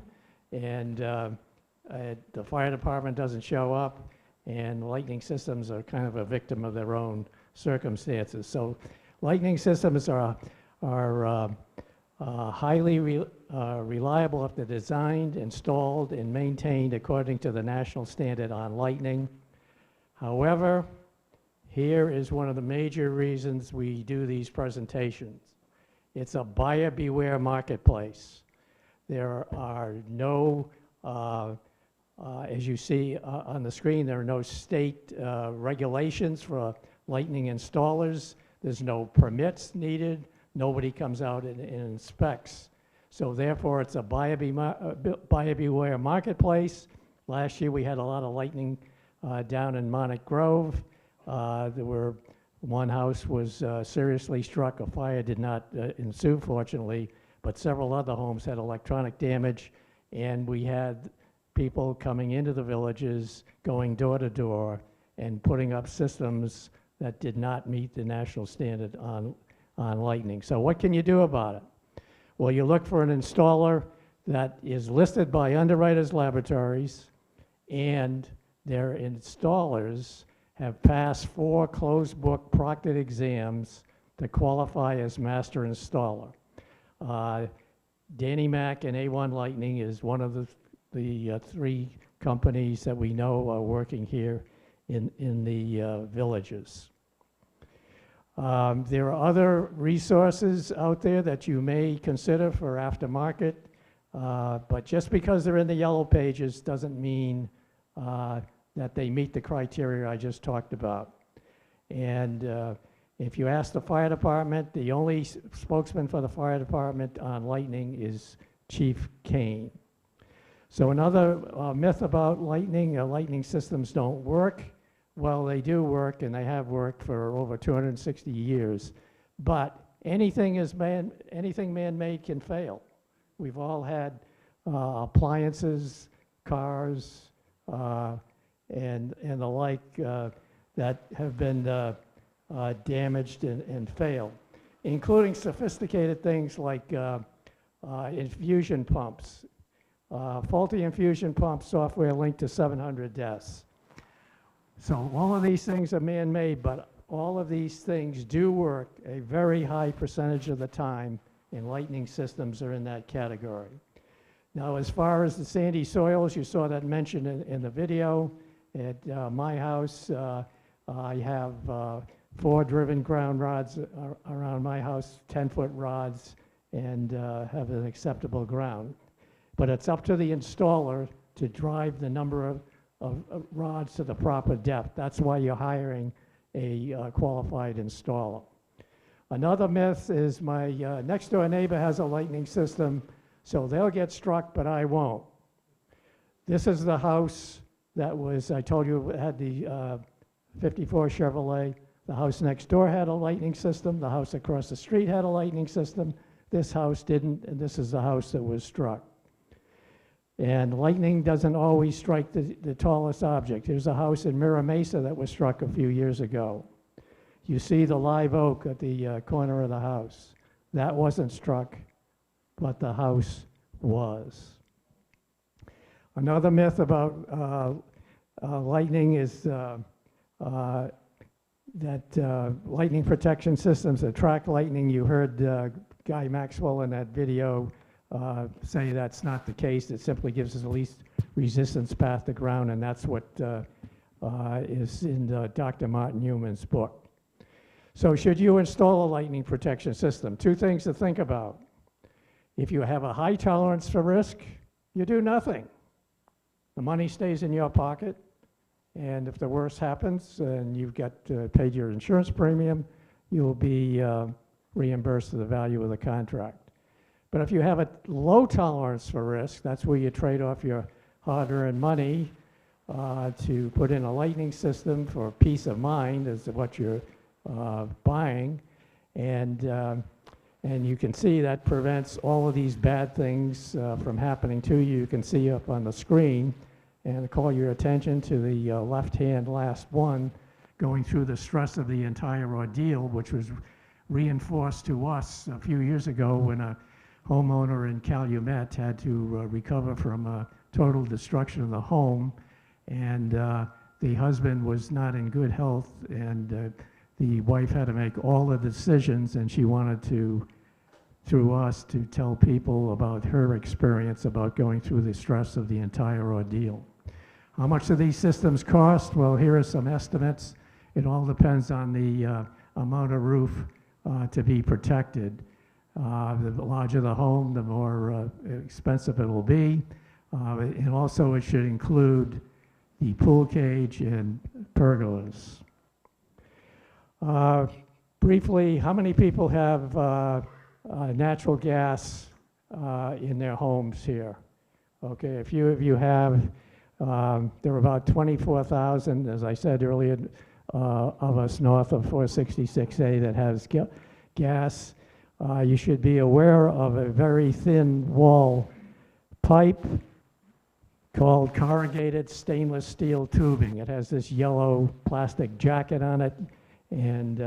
and the fire department doesn't show up, and lightning systems are kind of a victim of their own circumstances. So lightning systems are highly reliable if they're designed, installed, and maintained according to the national standard on lightning. However, here is one of the major reasons we do these presentations. It's a buyer beware marketplace. There are no, as you see on the screen, there are no state regulations for lightning installers. There's no permits needed. Nobody comes out and inspects. So therefore, it's a buyer beware marketplace. Last year, we had a lot of lightning down in Monarch Grove. One house was seriously struck. A fire did not ensue, fortunately, but several other homes had electronic damage, and we had people coming into the villages, going door to door, and putting up systems that did not meet the national standard on lightning. So what can you do about it? Well, you look for an installer that is listed by Underwriters Laboratories, and their installers have passed 4 closed book proctored exams to qualify as master installer. Danny Mac and A1 Lightning is one of the 3 companies that we know are working here in the villages. There are other resources out there that you may consider for aftermarket, but just because they're in the yellow pages doesn't mean that they meet the criteria I just talked about. And if you ask the fire department, the only spokesman for the fire department on lightning is Chief Kane. So another myth about lightning systems don't work. Well, they do work, and they have worked for over 260 years. But anything man-made can fail. We've all had appliances, cars, and the like that have been damaged and failed, including sophisticated things like infusion pumps. Faulty infusion pump software linked to 700 deaths. So all of these things are man-made, but all of these things do work a very high percentage of the time, and lightning systems are in that category. Now, as far as the sandy soils, you saw that mentioned in the video. At my house, I have 4 driven ground rods around my house, 10-foot rods, and have an acceptable ground. But it's up to the installer to drive the number of rods to the proper depth. That's why you're hiring a qualified installer. Another myth is my next door neighbor has a lightning system, so they'll get struck, but I won't. This is the house that was, I told you, had the 54 Chevrolet. The house next door had a lightning system. The house across the street had a lightning system. This house didn't, and this is the house that was struck. And lightning doesn't always strike the tallest object. There's a house in Mira Mesa that was struck a few years ago. You see the live oak at the corner of the house. That wasn't struck, but the house was. Another myth about lightning is that lightning protection systems attract lightning. You heard Guy Maxwell in that video say that's not the case. It simply gives us the least resistance path to ground, and that's what is in Dr. Martin Newman's book. So should you install a lightning protection system? 2 things to think about. If you have a high tolerance for risk, you do nothing. The money stays in your pocket, and if the worst happens and you've got paid your insurance premium, you'll be reimbursed for the value of the contract. But if you have a low tolerance for risk, that's where you trade off your hard-earned money to put in a lightning system for peace of mind is what you're buying. And you can see that prevents all of these bad things from happening to you. You can see up on the screen, and call your attention to the left-hand last one, going through the stress of the entire ordeal, which was reinforced to us a few years ago when a homeowner in Calumet had to recover from total destruction of the home, and the husband was not in good health, and the wife had to make all the decisions, and she wanted to, through us, to tell people about her experience about going through the stress of the entire ordeal. How much do these systems cost? Well, here are some estimates. It all depends on the amount of roof to be protected. The larger the home, the more expensive it will be. And also it should include the pool cage and pergolas. Briefly, how many people have natural gas in their homes here? Okay, a few of you have. There are about 24,000, as I said earlier, of us north of 466A that has gas. You should be aware of a very thin wall pipe called corrugated stainless steel tubing. It has this yellow plastic jacket on it, and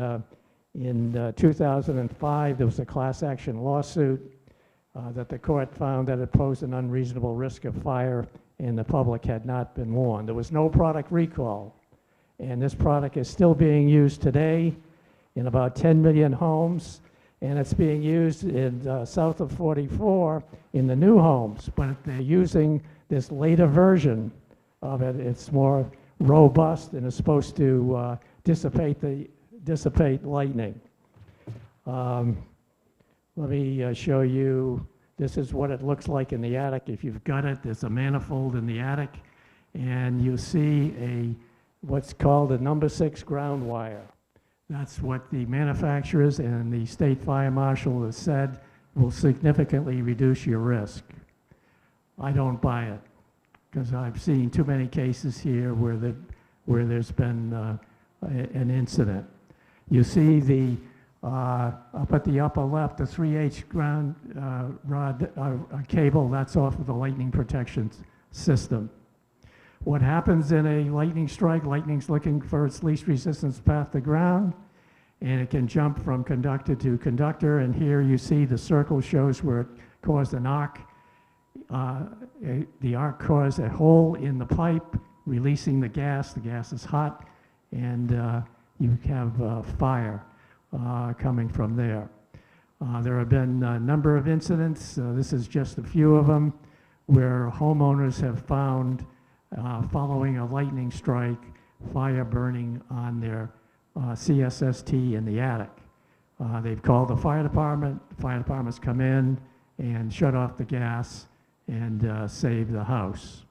in 2005 there was a class action lawsuit that the court found that it posed an unreasonable risk of fire, and the public had not been warned. There was no product recall, and this product is still being used today in about 10 million homes, and it's being used in south of 44 in the new homes, but they're using this later version of it. It's more robust and is supposed to dissipate lightning. Let me show you. This is what it looks like in the attic. If you've got it, there's a manifold in the attic, and you see what's called a number 6 ground wire. That's what the manufacturers and the state fire marshal has said will significantly reduce your risk. I don't buy it, because I've seen too many cases here where there's been an incident. You see the Up at the upper left, the 3H ground rod cable, that's off of the lightning protection system. What happens in a lightning strike, lightning's looking for its least resistance path to ground, and it can jump from conductor to conductor, and here you see the circle shows where it caused an arc. The arc caused a hole in the pipe, releasing the gas is hot, and you have fire coming from there. There have been a number of incidents, this is just a few of them, where homeowners have found, following a lightning strike, fire burning on their CSST in the attic. They've called the fire department's come in and shut off the gas and save the house.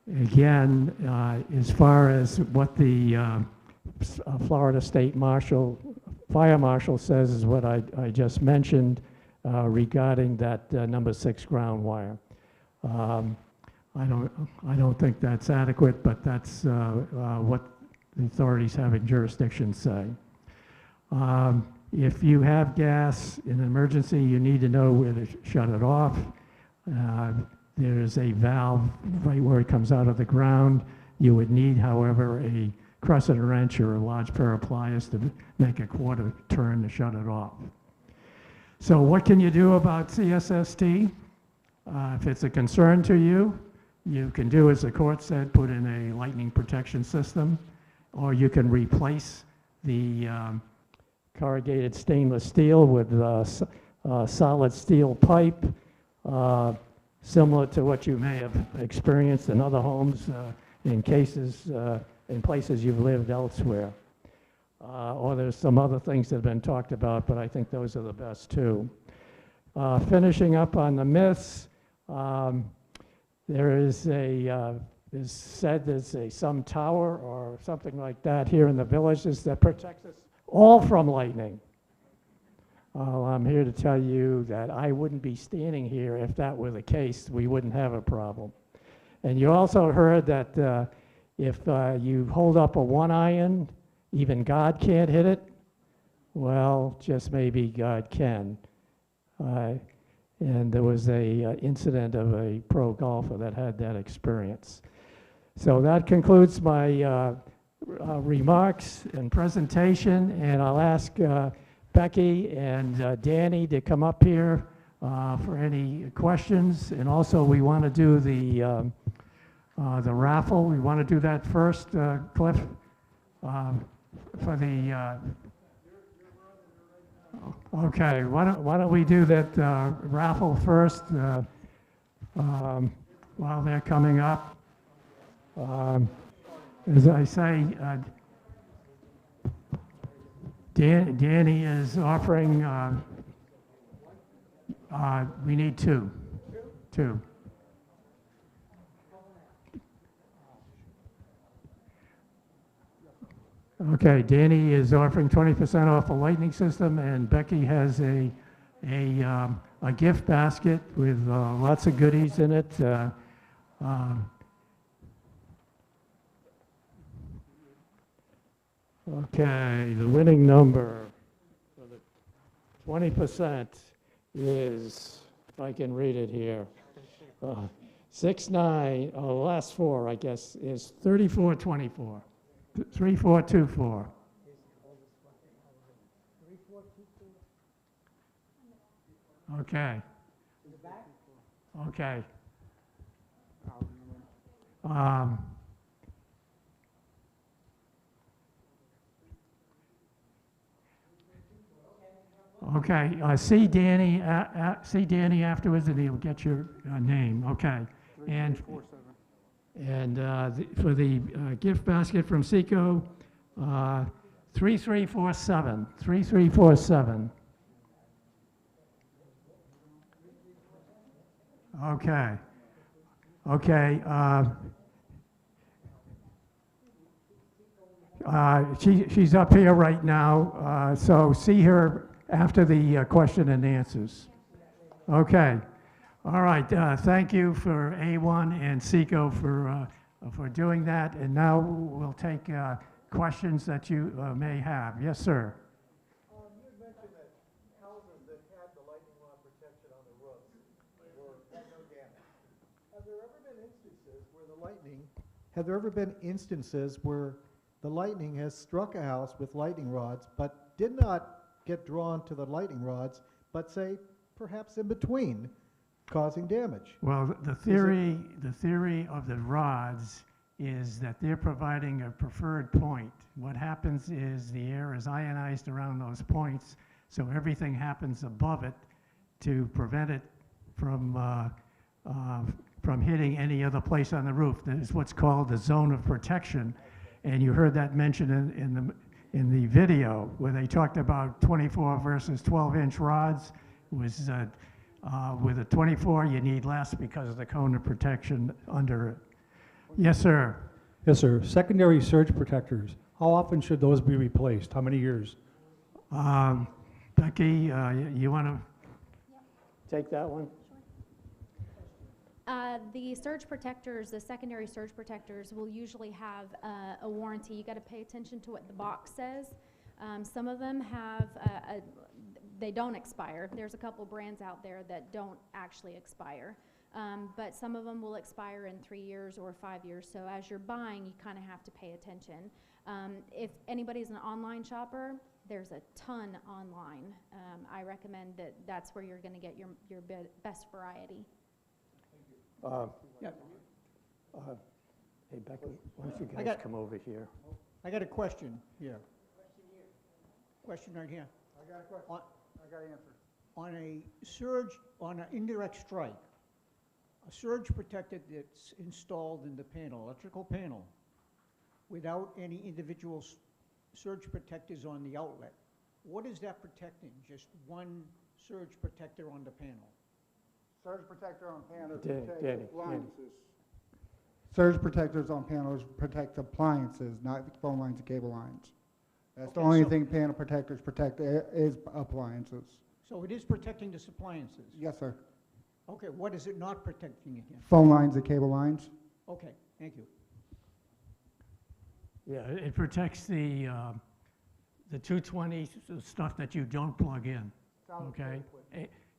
Again, as far as what the Florida State Fire Marshal says is what I just mentioned regarding that number 6 ground wire. I don't think that's adequate, but that's what the authorities having jurisdiction say. If you have gas in an emergency, you need to know where to shut it off. There's a valve right where it comes out of the ground. You would need, however, a crescent wrench or a large pair of pliers to make a quarter turn to shut it off. So what can you do about CSST? If it's a concern to you, you can do, as the court said, put in a lightning protection system, or you can replace the corrugated stainless steel with solid steel pipe, similar to what you may have experienced in other homes in places you've lived elsewhere. Or there's some other things that have been talked about, but I think those are the best too. Finishing up on the myths, there is said there's some tower or something like that here in the villages that protects us all from lightning. I'm here to tell you that I wouldn't be standing here if that were the case. We wouldn't have a problem. And you also heard that if you hold up a 1-iron, even God can't hit it. Well, just maybe God can. And there was a incident of a pro golfer that had that experience. So that concludes my remarks and presentation, and I'll ask Becky and Danny to come up here for any questions. And also, we want to do the raffle. We want to do that first, Cliff, for the. Okay, why don't we do that raffle first while they're coming up. As I say, Danny is offering, we need two. Okay, Danny is offering 20% off a lightning system, and Becky has a gift basket with lots of goodies in it. Okay, the winning number for the 20% is, if I can read it here, 69, the last four, I guess, is 3424. 3424. Okay. Okay. Okay. See Danny afterwards, and he'll get your name. Okay. And for the gift basket from Seco, 3347. 3347. Okay. Okay. She's up here right now, so see her after the question and answers. Okay. All right. Thank you for A1 and Seco for doing that. And now we'll take questions that you may have. Yes, sir. You had mentioned that houses that had the lightning rod protection on the roof had no damage. Have there ever been instances where the lightning has struck a house with lightning rods, but did not get drawn to the lightning rods, but say perhaps in between, causing damage? Well, the theory of the rods is that they're providing a preferred point. What happens is the air is ionized around those points, so everything happens above it to prevent it from hitting any other place on the roof. That is what's called the zone of protection, and you heard that mentioned in the video where they talked about 24 versus 12-inch rods. It was with a 24, you need less because of the cone of protection under it. Yes, sir. Yes, sir. Secondary surge protectors, how often should those be replaced? How many years? Becky, you want to take that one? The surge protectors, the secondary surge protectors, will usually have a warranty. You got to pay attention to what the box says. Some of them have they don't expire. There's a couple brands out there that don't actually expire. But some of them will expire in 3 years or 5 years. So as you're buying, you kind of have to pay attention. If anybody's an online shopper, there's a ton online. I recommend that that's where you're going to get your best variety. Yeah. Hey, Becky, why don't you guys come over here? I got a question here. Question right here. I got a question. I got an answer. On a surge, on an indirect strike, a surge protector that's installed in the panel, electrical panel, without any individual surge protectors on the outlet, what is that protecting? Just one surge protector on the panel? Surge protector on panels Danny, protect appliances. Surge protectors on panels protect appliances, not phone lines and cable lines. That's the only thing panel protectors protect is appliances. So it is protecting the appliances? Yes, sir. Okay, what is it not protecting again? Phone lines and cable lines. Okay, thank you. Yeah, it protects the 220 stuff that you don't plug in, okay?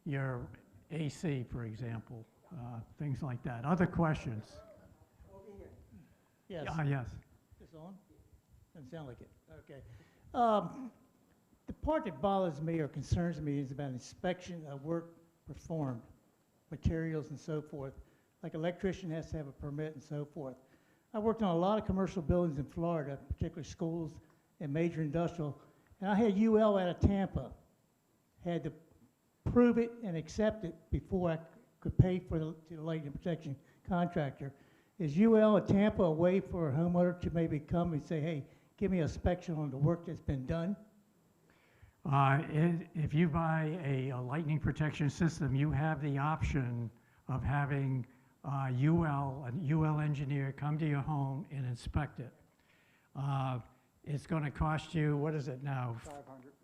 Your AC, for example, things like that. Other questions? Yes. Yes. This on? Doesn't sound like it. Okay. The part that bothers me or concerns me is about inspection of work performed, materials and so forth. Like electrician has to have a permit and so forth. I worked on a lot of commercial buildings in Florida, particularly schools and major industrial, and I had UL out of Tampa. Had to prove it and accept it before I could pay for the lightning protection contractor. Is UL at Tampa a way for a homeowner to maybe come and say, hey, give me a inspection on the work that's been done? If you buy a lightning protection system, you have the option of having an UL engineer come to your home and inspect it. It's going to cost you, what is it now?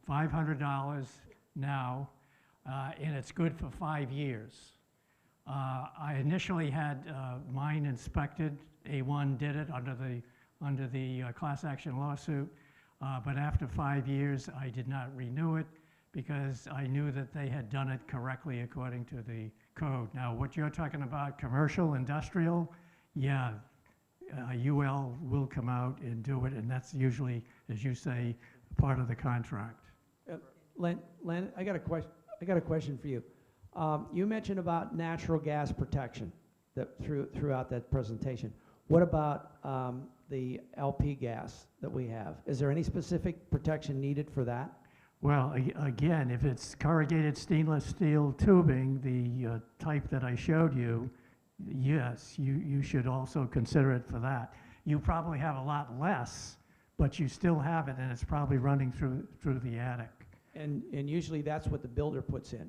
$500 now, and it's good for 5 years. I initially had mine inspected. A1 did it under the class action lawsuit, but after 5 years, I did not renew it because I knew that they had done it correctly according to the code. Now, what you're talking about, commercial, industrial, yeah, UL will come out and do it, and that's usually, as you say, part of the contract. Len, I got a question for you. You mentioned about natural gas protection throughout that presentation. What about the LP gas that we have? Is there any specific protection needed for that? Well, again, if it's corrugated stainless steel tubing, the type that I showed you, yes, you should also consider it for that. You probably have a lot less, but you still have it, and it's probably running through the attic. And usually that's what the builder puts in.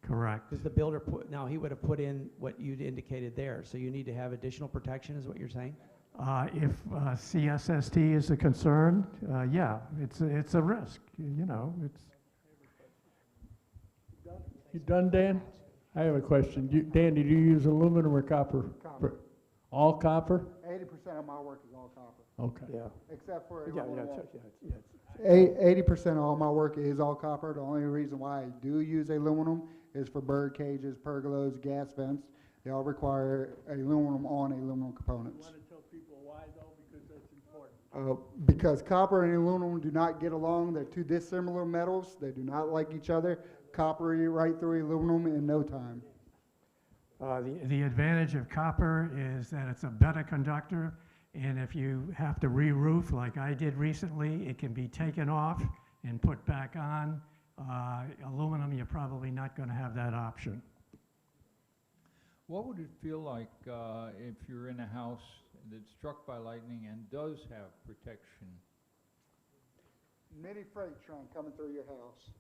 Correct. Because the builder now he would have put in what you'd indicated there. So you need to have additional protection, is what you're saying? If CSST is a concern, yeah, it's a risk. You know, it's. You done, Dan? I have a question. Dan, did you use aluminum or copper? Copper. All copper? 80% of my work is all copper. Okay. Yeah. Except for Yeah, aluminum. yeah, yeah. 80% of all my work is all copper. The only reason why I do use aluminum is for bird cages, pergolas, gas vents. They all require aluminum on aluminum components. Want to tell people why though, because that's important. Because copper and aluminum do not get along. They're two dissimilar metals. They do not like each other. Copper eat right through aluminum in no time. The advantage of copper is that it's a better conductor, and if you have to re-roof like I did recently, it can be taken off and put back on. Aluminum, you're probably not going to have that option. What would it feel like if you're in a house that's struck by lightning and does have protection? Mini freight train coming through your house.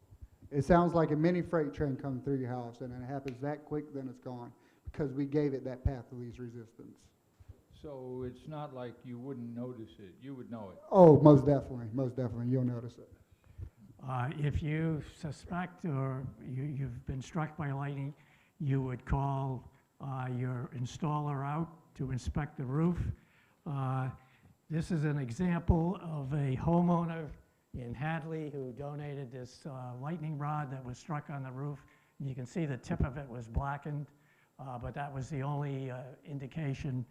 It sounds like a mini freight train coming through your house, and it happens that quick, then it's gone, because we gave it that path of least resistance. So it's not like you wouldn't notice it. You would know it. Oh, most definitely, you'll notice it. If you suspect or you've been struck by lightning, you would call your installer out to inspect the roof. This is an example of a homeowner in Hadley who donated this lightning rod that was struck on the roof. And you can see the tip of it was blackened, but that was the only indication.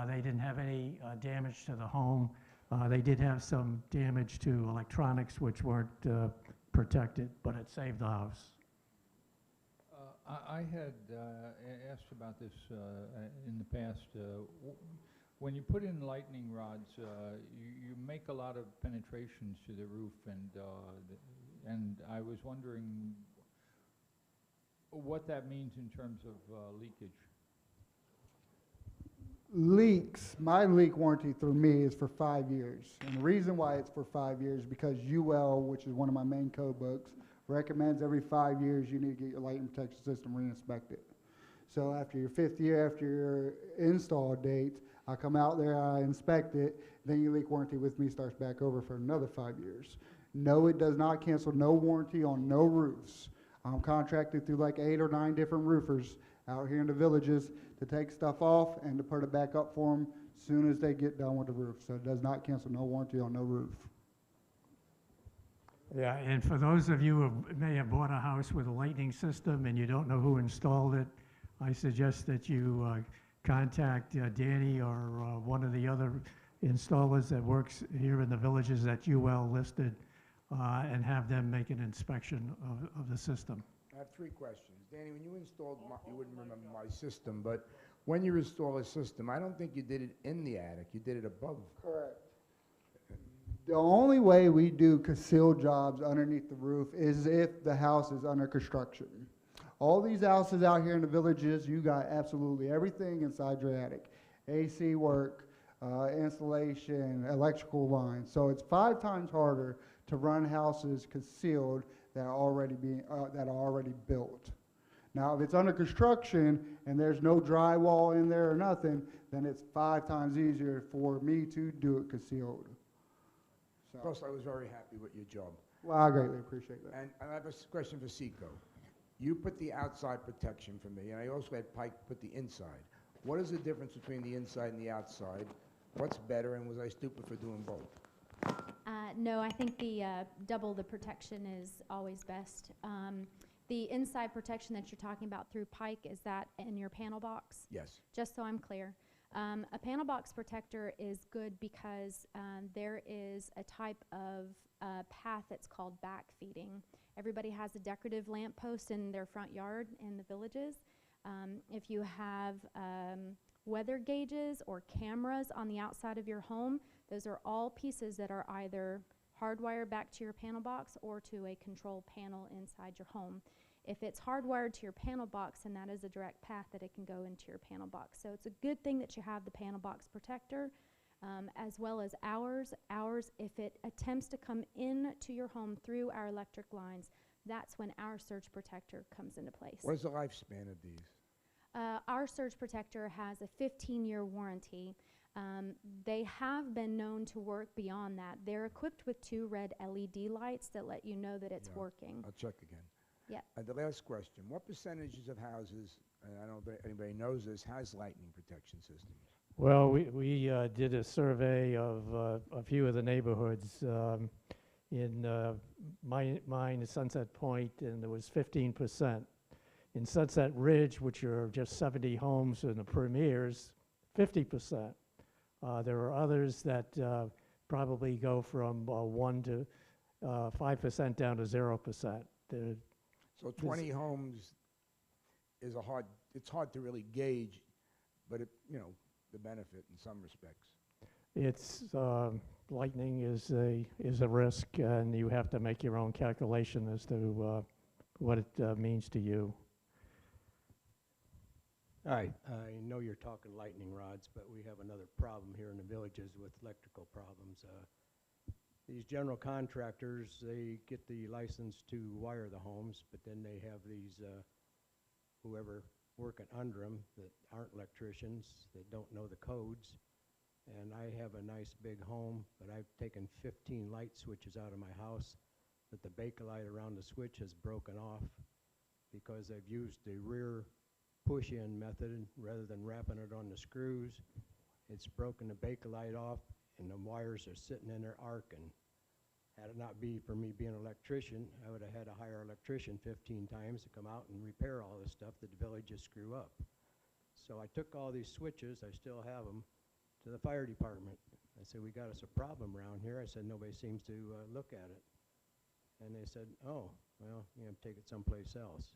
They didn't have any damage to the home. They did have some damage to electronics which weren't protected, but it saved the house. I had asked about this in the past. When you put in lightning rods, you make a lot of penetrations to the roof, and I was wondering what that means in terms of leakage. Leaks, my leak warranty through me is for 5 years. And the reason why it's for 5 years is because UL, which is one of my main code books, recommends every 5 years you need to get your lighting protection system re-inspected. So after your 5th year, after your install date, I come out there, I inspect it, then your leak warranty with me starts back over for another 5 years. No, it does not cancel no warranty on no roofs. I'm contracted through like 8 or 9 different roofers out here in the villages to take stuff off and to put it back up for them as soon as they get done with the roof. So it does not cancel no warranty on no roof. Yeah, and for those of you who may have bought a house with a lightning system and you don't know who installed it, I suggest that you contact Danny or one of the other installers that works here in the villages that UL listed and have them make an inspection of the system. I have 3 questions. Danny, when you installed you wouldn't remember my system, but when you install a system, I don't think you did it in the attic. You did it above. Correct. The only way we do concealed jobs underneath the roof is if the house is under construction. All these houses out here in the villages, you got absolutely everything inside your attic. AC work, installation, electrical lines. So it's 5 times harder to run houses concealed that are already built. Now, if it's under construction and there's no drywall in there or nothing, then it's 5 times easier for me to do it concealed. So. Plus, I was very happy with your job. Well, I greatly appreciate that. And I have a question for Seco. You put the outside protection for me, and I also had Pike put the inside. What is the difference between the inside and the outside? What's better, and was I stupid for doing both? No, I think the double the protection is always best. The inside protection that you're talking about through Pike, is that in your panel box? Yes. Just so I'm clear. A panel box protector is good because there is a type of path that's called backfeeding. Everybody has a decorative lamp post in their front yard in the villages. If you have weather gauges or cameras on the outside of your home, those are all pieces that are either hardwired back to your panel box or to a control panel inside your home. If it's hardwired to your panel box, then that is a direct path that it can go into your panel box. So it's a good thing that you have the panel box protector, as well as ours. Ours, if it attempts to come in to your home through our electric lines, that's when our surge protector comes into place. What is the lifespan of these? Our surge protector has a 15-year warranty. They have been known to work beyond that. They're equipped with 2 red LED lights that let you know that it's working. I'll check again. Yeah. And the last question, what percentages of houses, and I don't know if anybody knows this, has lightning protection systems? Well, we did a survey of a few of the neighborhoods in mine is Sunset Point, and there was 15%. In Sunset Ridge, which are just 70 homes in the premiers, 50%. There are others that probably go from 1 to 5% down to 0%. So 20 homes is it's hard to really gauge, but the benefit in some respects. It's lightning is a risk, and you have to make your own calculation as to what it means to you. All right, I know you're talking lightning rods, but we have another problem here in the villages with electrical problems. These general contractors, they get the license to wire the homes, but then they have these whoever working under them that aren't electricians, that don't know the codes. And I have a nice big home, but I've taken 15 light switches out of my house, but the Bakelite around the switch has broken off because I've used the rear push-in method rather than wrapping it on the screws. It's broken the Bakelite off, and the wires are sitting in there arcing. Had it not be for me being an electrician, I would have had to hire an electrician 15 times to come out and repair all this stuff that the villages screw up. So I took all these switches, I still have them, to the fire department. I said, we got us a problem around here. I said, nobody seems to look at it. And they said, oh, well, you have to take it someplace else.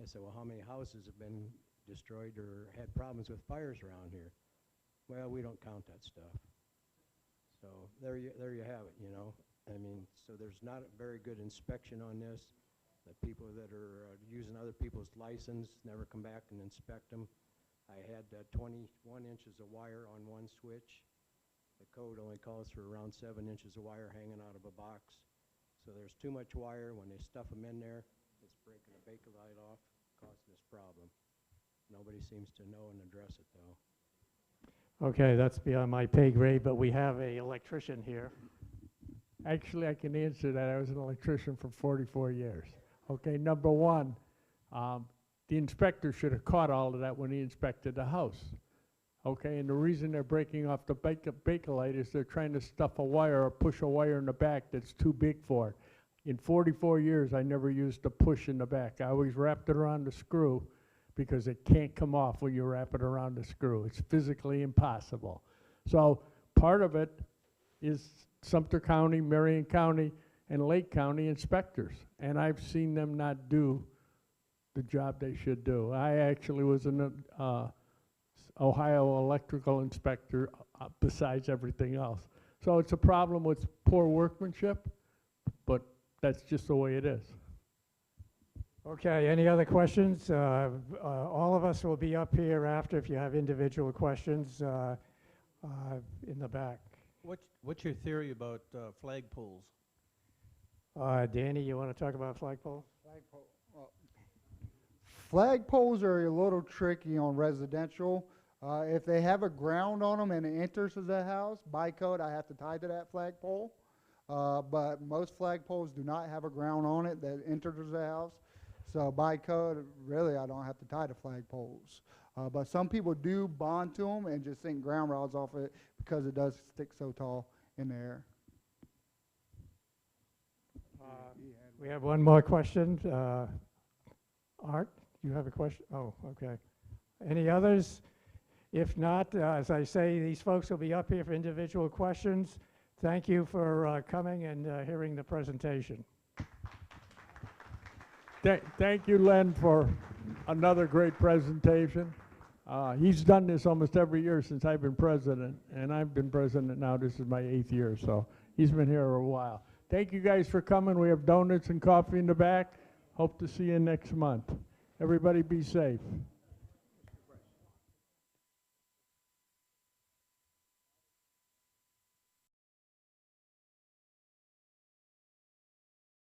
I said, well, how many houses have been destroyed or had problems with fires around here? Well, we don't count that stuff. So there you have it, I mean, so there's not a very good inspection on this. The people that are using other people's license never come back and inspect them. I had 21 inches of wire on one switch. The code only calls for around 7 inches of wire hanging out of a box. So there's too much wire. When they stuff them in there, it's breaking the Bakelite off, causing this problem. Nobody seems to know and address it, though. Okay, that's beyond my pay grade, but we have an electrician here. Actually, I can answer that. I was an electrician for 44 years. Okay, number one, the inspector should have caught all of that when he inspected the house. Okay, and the reason they're breaking off the Bakelite is they're trying to stuff a wire or push a wire in the back that's too big for it. In 44 years, I never used a push in the back. I always wrapped it around the screw because it can't come off when you wrap it around the screw. It's physically impossible. So part of it is Sumter County, Marion County, and Lake County inspectors, and I've seen them not do the job they should do. I actually was an Ohio electrical inspector besides everything else. So it's a problem with poor workmanship, but that's just the way it is. Okay, any other questions? All of us will be up here after if you have individual questions in the back. What's your theory about flagpoles? Danny, you want to talk about flagpoles? Flagpoles are a little tricky on residential. If they have a ground on them and it enters the house, by code, I have to tie to that flagpole. But most flagpoles do not have a ground on it that enters the house. So by code, really, I don't have to tie to flagpoles. But some people do bond to them and just sink ground rods off it because it does stick so tall in the air. We have one more question. Art, you have a question? Oh, okay. Any others? If not, as I say, these folks will be up here for individual questions. Thank you for coming and hearing the presentation. Thank you, Len, for another great presentation. He's done this almost every year since I've been president, and I've been president now. This is my 8th year, so he's been here a while. Thank you guys for coming. We have donuts and coffee in the back. Hope to see you next month. Everybody be safe.